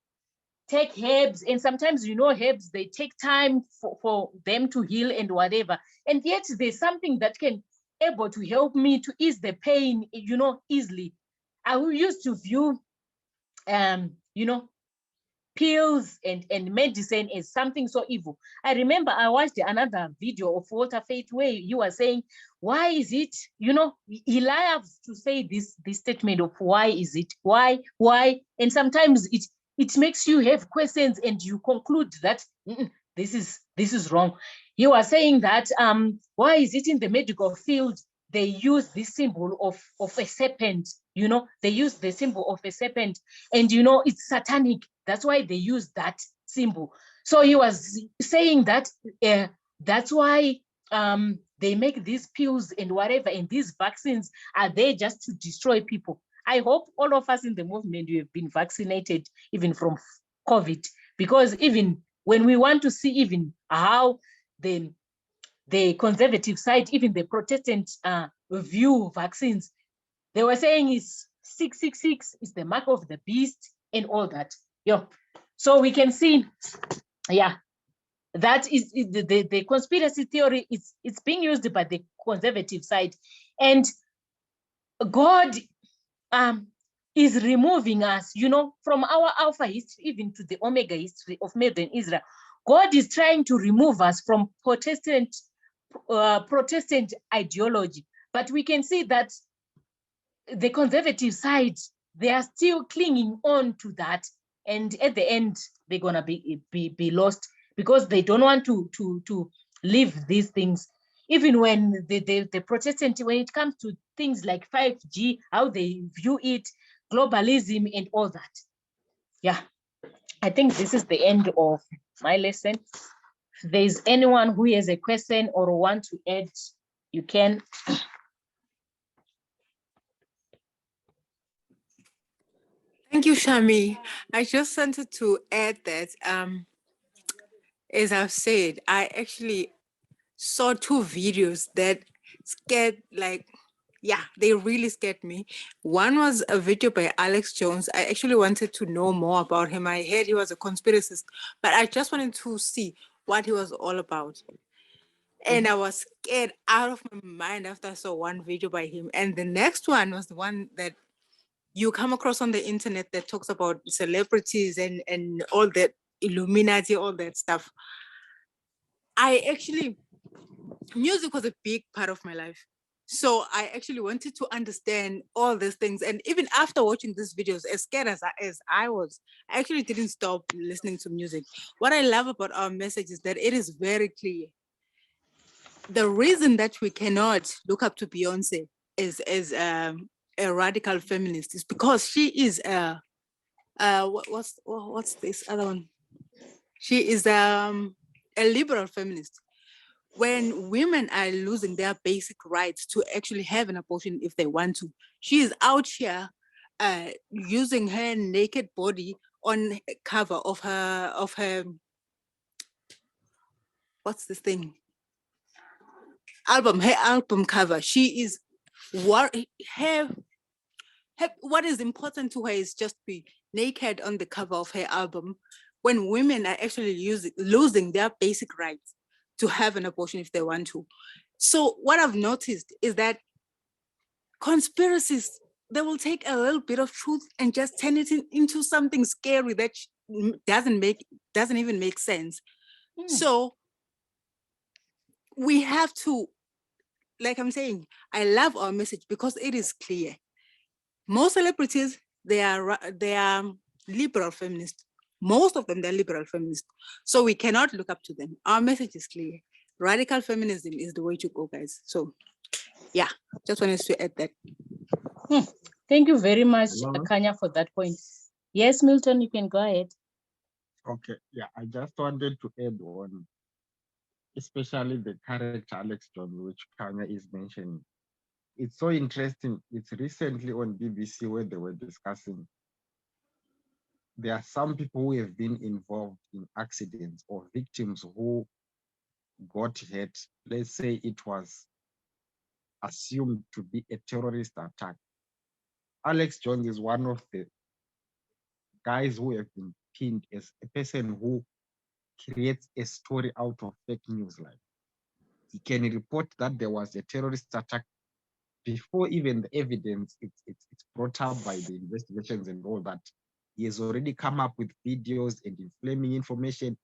take herbs, and sometimes, you know, herbs, they take time for them to heal and whatever, and yet there's something that can able to help me to ease the pain, you know, easily. I used to view you know, pills and medicine as something so evil. I remember I watched another video of Walter Faith where you were saying, why is it, you know, he loves to say this statement of why is it, why, and sometimes it makes you have questions and you conclude that this is wrong. You are saying that why is it in the medical field they use this symbol of a serpent, you know, they use the symbol of a serpent, and you know it's satanic, that's why they use that symbol. So he was saying that that's why they make these pills and whatever, and these vaccines are there just to destroy people. I hope all of us in the movement, we have been vaccinated even from COVID, because even when we want to see even how the conservative side, even the Protestant view vaccines, they were saying is 666 is the mark of the beast and all that. Yeah. So we can see, yeah, that is the conspiracy theory. It's being used by the conservative side, and God is removing us, you know, from our Alpha history even to the Omega history of modern Israel. God is trying to remove us from Protestant ideology, but we can see that the conservative side, they are still clinging on to that, and at the end they're gonna be lost, because they don't want to leave these things. Even when the Protestant, when it comes to things like 5G, how they view it, globalism and all that. Yeah, I think this is the end of my lesson. If there's anyone who has a question or want to add, you can. Thank you, Shami. I just wanted to add that, as I've said, I actually saw two videos that scared, like, yeah, they really scared me. One was a video by Alex Jones. I actually wanted to know more about him. I heard he was a conspiracist, but I just wanted to see what he was all about. And I was scared out of my mind after I saw one video by him. And the next one was the one that you come across on the internet that talks about celebrities and all that Illuminati, all that stuff. Music was a big part of my life. So I actually wanted to understand all these things. And even after watching these videos, as scared as I was, I actually didn't stop listening to music. What I love about our message is that it is very clear. The reason that we cannot look up to Beyonce as a radical feminist is because she is what's this other one? She is a liberal feminist. When women are losing their basic rights to actually have an abortion if they want to, she is out here using her naked body on cover of her what's this thing? Her album cover. She is what is important to her is just be naked on the cover of her album, when women are actually losing their basic rights to have an abortion if they want to. So what I've noticed is that conspiracies, they will take a little bit of truth and just turn it into something scary that doesn't even make sense. So we have to, like I'm saying, I love our message because it is clear. Most celebrities, they are liberal feminists. Most of them, they're liberal feminists. So we cannot look up to them. Our message is clear. Radical feminism is the way to go, guys. So yeah, just wanted to add that. Thank you very much, Hello? Akanya, for that point. Yes, Milton, you can go ahead. Okay, yeah, I just wanted to add on, especially the character Alex Jones, which Kanya is mentioning. It's so interesting. It's recently on BBC where they were discussing. There are some people who have been involved in accidents or victims who got hurt. Let's say it was assumed to be a terrorist attack. Alex Jones is one of the guys who have been pinned as a person who creates a story out of fake news. Like, he can report that there was a terrorist attack before even the evidence it's brought up by the investigations and all that. He has already come up with videos and inflaming information.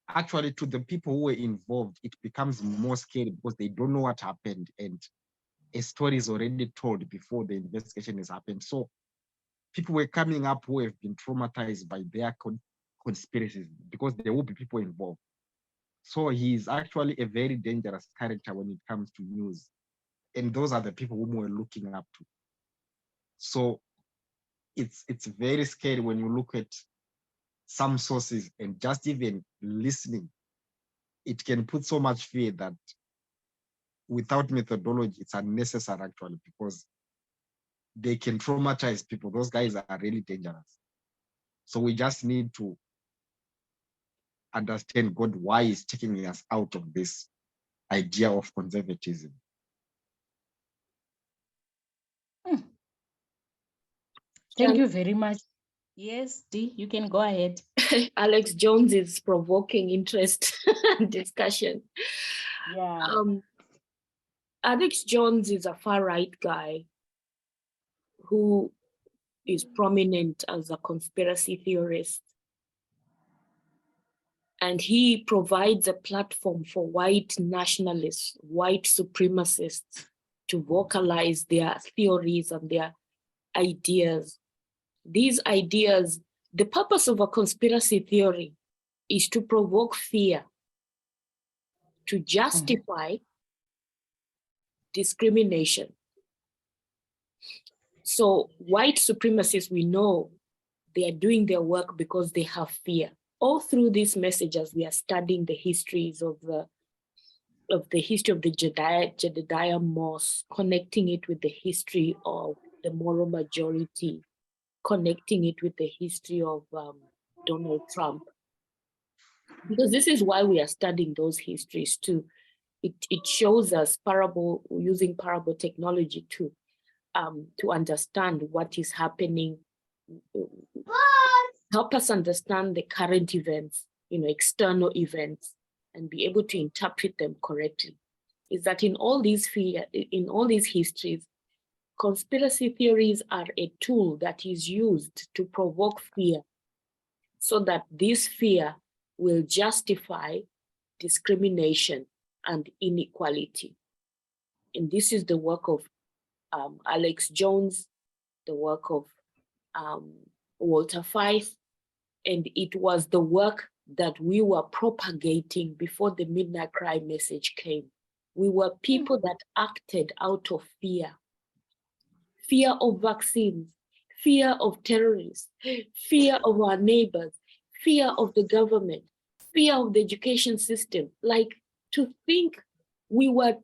Actually, to the people who were involved, it becomes more scary because they don't know what happened, and a story is already told before the investigation has happened. So people were coming up who have been traumatized by their conspiracies because there will be people involved. So he is actually a very dangerous character when it comes to news. And those are the people whom we're looking up to. So it's very scary when you look at some sources and just even listening. It can put so much fear that without methodology, it's unnecessary actually, because they can traumatize people. Those guys are really dangerous. So we just need to understand God, why He's taking us out of this idea of conservatism. Thank you very much. Yes, Dee, you can go ahead. Alex Jones is provoking interest and discussion. Yeah. Alex Jones is a far-right guy who is prominent as a conspiracy theorist. And he provides a platform for white nationalists, white supremacists to vocalize their theories and their ideas. These ideas, the purpose of a conspiracy theory is to provoke fear, to justify discrimination. So white supremacists, we know they are doing their work because they have fear. All through these messages, we are studying the histories of the history of the Jedediah Moss, connecting it with the history of the moral majority, connecting it with the history of Donald Trump. Because this is why we are studying those histories too. It shows us using parable technology to understand what is happening, help us understand the current events, external events, and be able to interpret them correctly. Is that in all these histories, conspiracy theories are a tool that is used to provoke fear, so that this fear will justify discrimination and inequality. And this is the work of Alex Jones, the work of Walter Fife, and it was the work that we were propagating before the Midnight Cry message came. We were people that acted out of fear. Fear of vaccines, fear of terrorists, fear of our neighbors, fear of the government, fear of the education system. Like, to think we were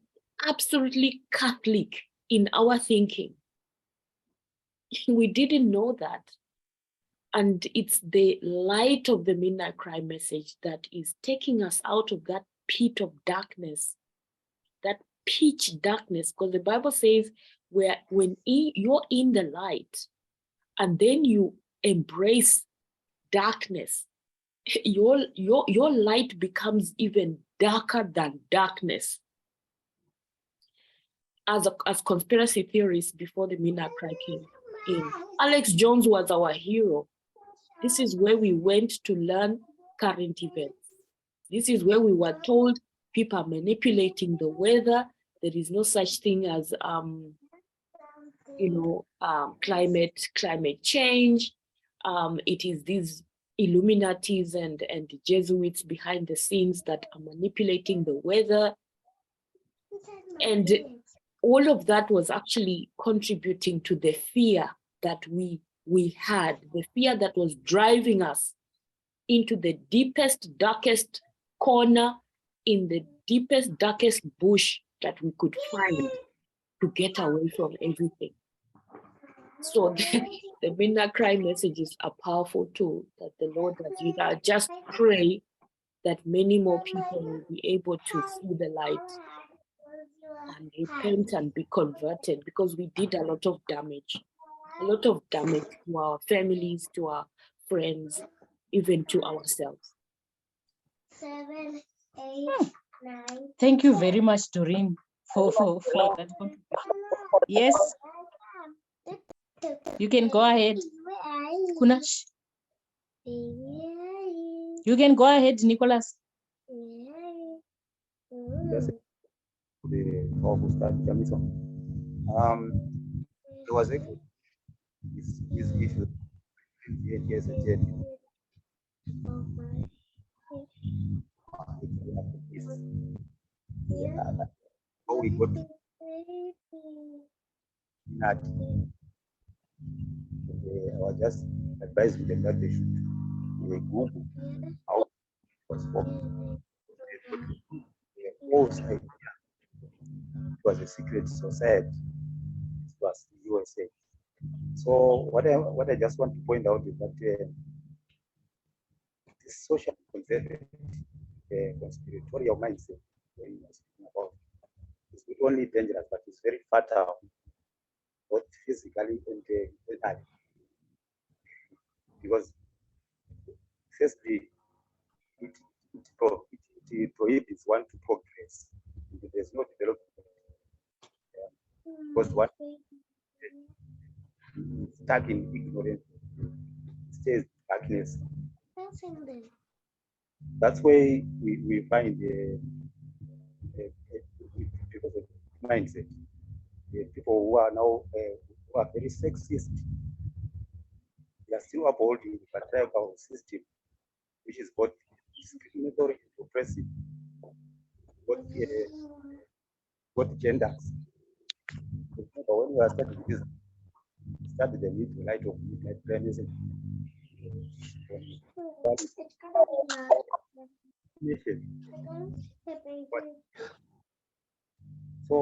absolutely Catholic in our thinking. We didn't know that. And it's the light of the Midnight Cry message that is taking us out of that pit of darkness, that pitch darkness, because the Bible says when you're in the light and then you embrace darkness, your light becomes even darker than darkness. As conspiracy theorists before the Midnight Cry came in, Alex Jones was our hero. This is where we went to learn current events. This is where we were told people are manipulating the weather. There is no such thing as climate change. It is these Illuminatis and the Jesuits behind the scenes that are manipulating the weather. And all of that was actually contributing to the fear that we had, the fear that was driving us into the deepest, darkest corner, in the deepest, darkest bush that we could find to get away from everything. So the Midnight Cry messages are powerful tool that the Lord has used. I just pray that many more people will be able to see the light and repent and be converted, because we did a lot of damage to our families, to our friends, even to ourselves. 7, 8, 9. Thank you very much, Doreen, for that contribution. Yes, you can go ahead. Kunash, you can go ahead, Nicholas. The powerful start Jamison. There was actually this issue 28 years ago. How we got to that, I was just advising them that they should Google how it was formed. The false idea it was a secret society. It was the USA. So what I just want to point out is that this social conservative conspiratorial mindset when you're speaking about is not only dangerous, but it's very fatal, both physically and mentally. Because firstly, it prohibits one to progress. There's no development. Because one is stuck in ignorance, stays in darkness. That's why we find people's mindset. People who are now who are very sexist. They are still upholding the patriarchal system, which is both discriminatory and oppressive, both genders. But when you are studying this, study the need to light of midnight feminism. So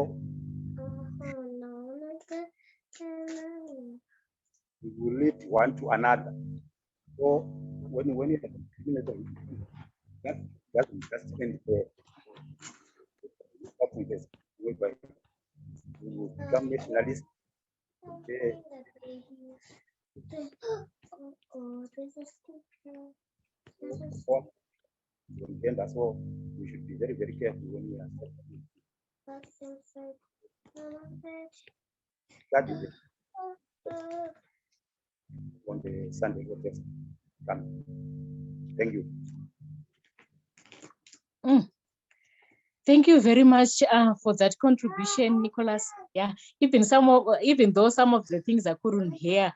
we will lead one to another. So when you have discriminatory, that doesn't just end there. Whereby you will become nationalist. Gender, so we should be very, very careful when we are studying. That is it. On the Sunday protest. Thank you. Thank you very much for that contribution, Nicholas. Yeah, even though some of the things I couldn't hear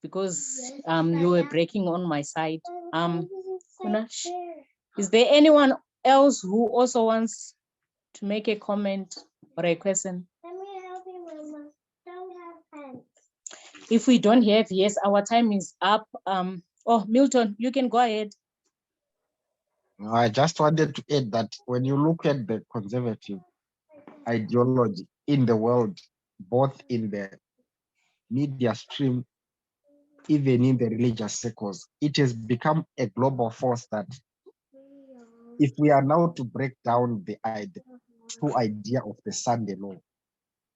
because you were breaking on my side. Kunash, is there anyone else who also wants to make a comment or a question? Let me help you, Mama. Don't have hands. If we don't have, yes, our time is up. Oh, Milton, you can go ahead. I just wanted to add that when you look at the conservative ideology in the world, both in the media stream, even in the religious circles, it has become a global force that if we are now to break down the true idea of the Sunday law,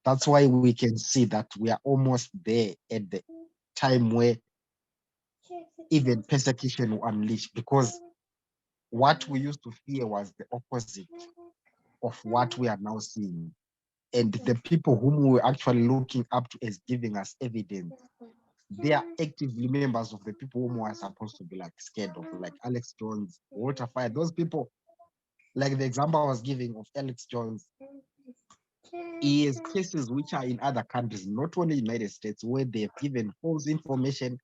that's why we can see that we are almost there at the time where even persecution will unleash, because what we used to fear was the opposite of what we are now seeing. And the people whom we were actually looking up to as giving us evidence, they are actively members of the people whom we are supposed to be like scared of, like Alex Jones, Walter Fire, those people, like the example I was giving of Alex Jones. He has cases which are in other countries, not only United States, where they have given false information.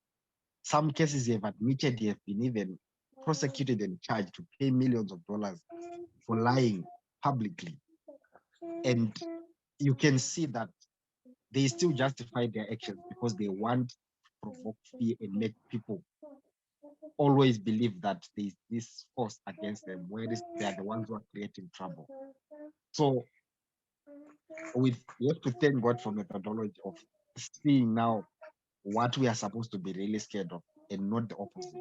Some cases they have admitted they have been even prosecuted and charged to pay millions of dollars for lying publicly. And you can see that they still justify their actions because they want to provoke fear and make people always believe that there is this force against them, whereas they are the ones who are creating trouble. So we have to thank God for methodology of seeing now what we are supposed to be really scared of and not the opposite.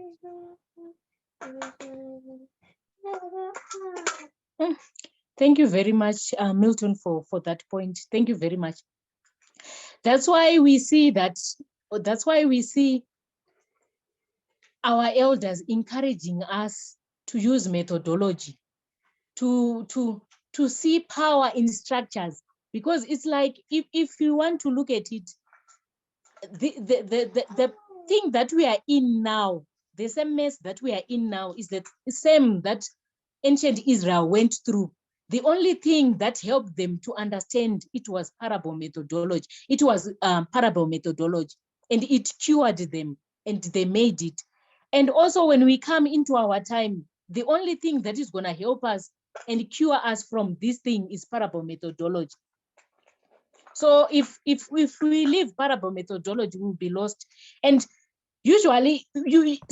Thank you very much, Milton, for that point. Thank you very much. That's why we see our elders encouraging us to use methodology, to see power in structures, because it's like if you want to look at it, the thing that we are in now, the same mess that we are in now is the same that ancient Israel went through. The only thing that helped them to understand it was parable methodology. It was parable methodology, and it cured them, and they made it. And also when we come into our time, the only thing that is going to help us and cure us from this thing is parable methodology. So if we leave parable methodology, we'll be lost. And usually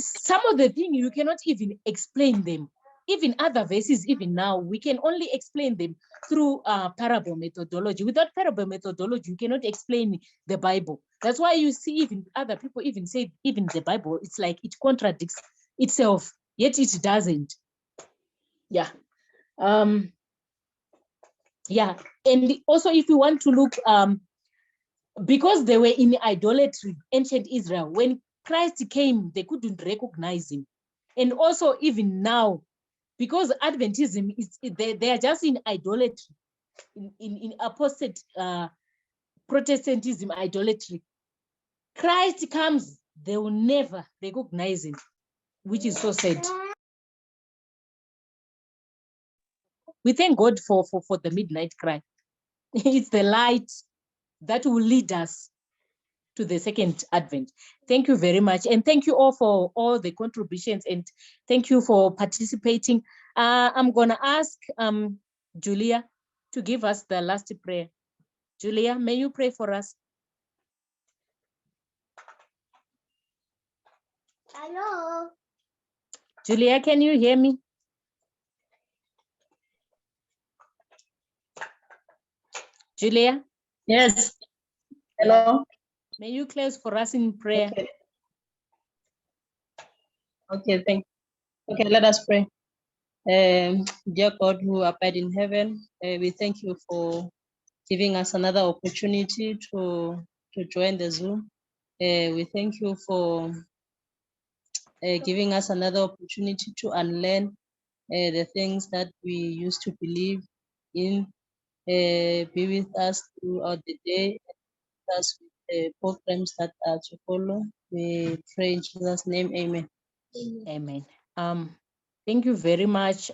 some of the things you cannot even explain them. Even other verses, even now, we can only explain them through parable methodology. Without parable methodology, you cannot explain the Bible. That's why you see even other people even say even the Bible, it's like it contradicts itself, yet it doesn't. Yeah. Yeah. And also if you want to look, because they were in idolatry, ancient Israel, when Christ came, they couldn't recognize him. And also even now, because Adventism is they are just in idolatry, in apostate Protestantism, idolatry. Christ comes, they will never recognize him, which is so sad. We thank God for the midnight cry. It's the light that will lead us to the second advent. Thank you very much. And thank you all for all the contributions, and thank you for participating. I'm gonna ask Julia to give us the last prayer. Julia, may you pray for us? Hello. Julia, can you hear me? Julia? Yes. Hello. May you close for us in prayer? Okay, thank you. Okay, let us pray. Dear God who abide in heaven, we thank you for giving us another opportunity to join the Zoom. We thank you for giving us another opportunity to unlearn the things that we used to believe in. Be with us throughout the day, us with the programs that are to follow. We pray in Jesus' name, amen. Amen. Thank you very much.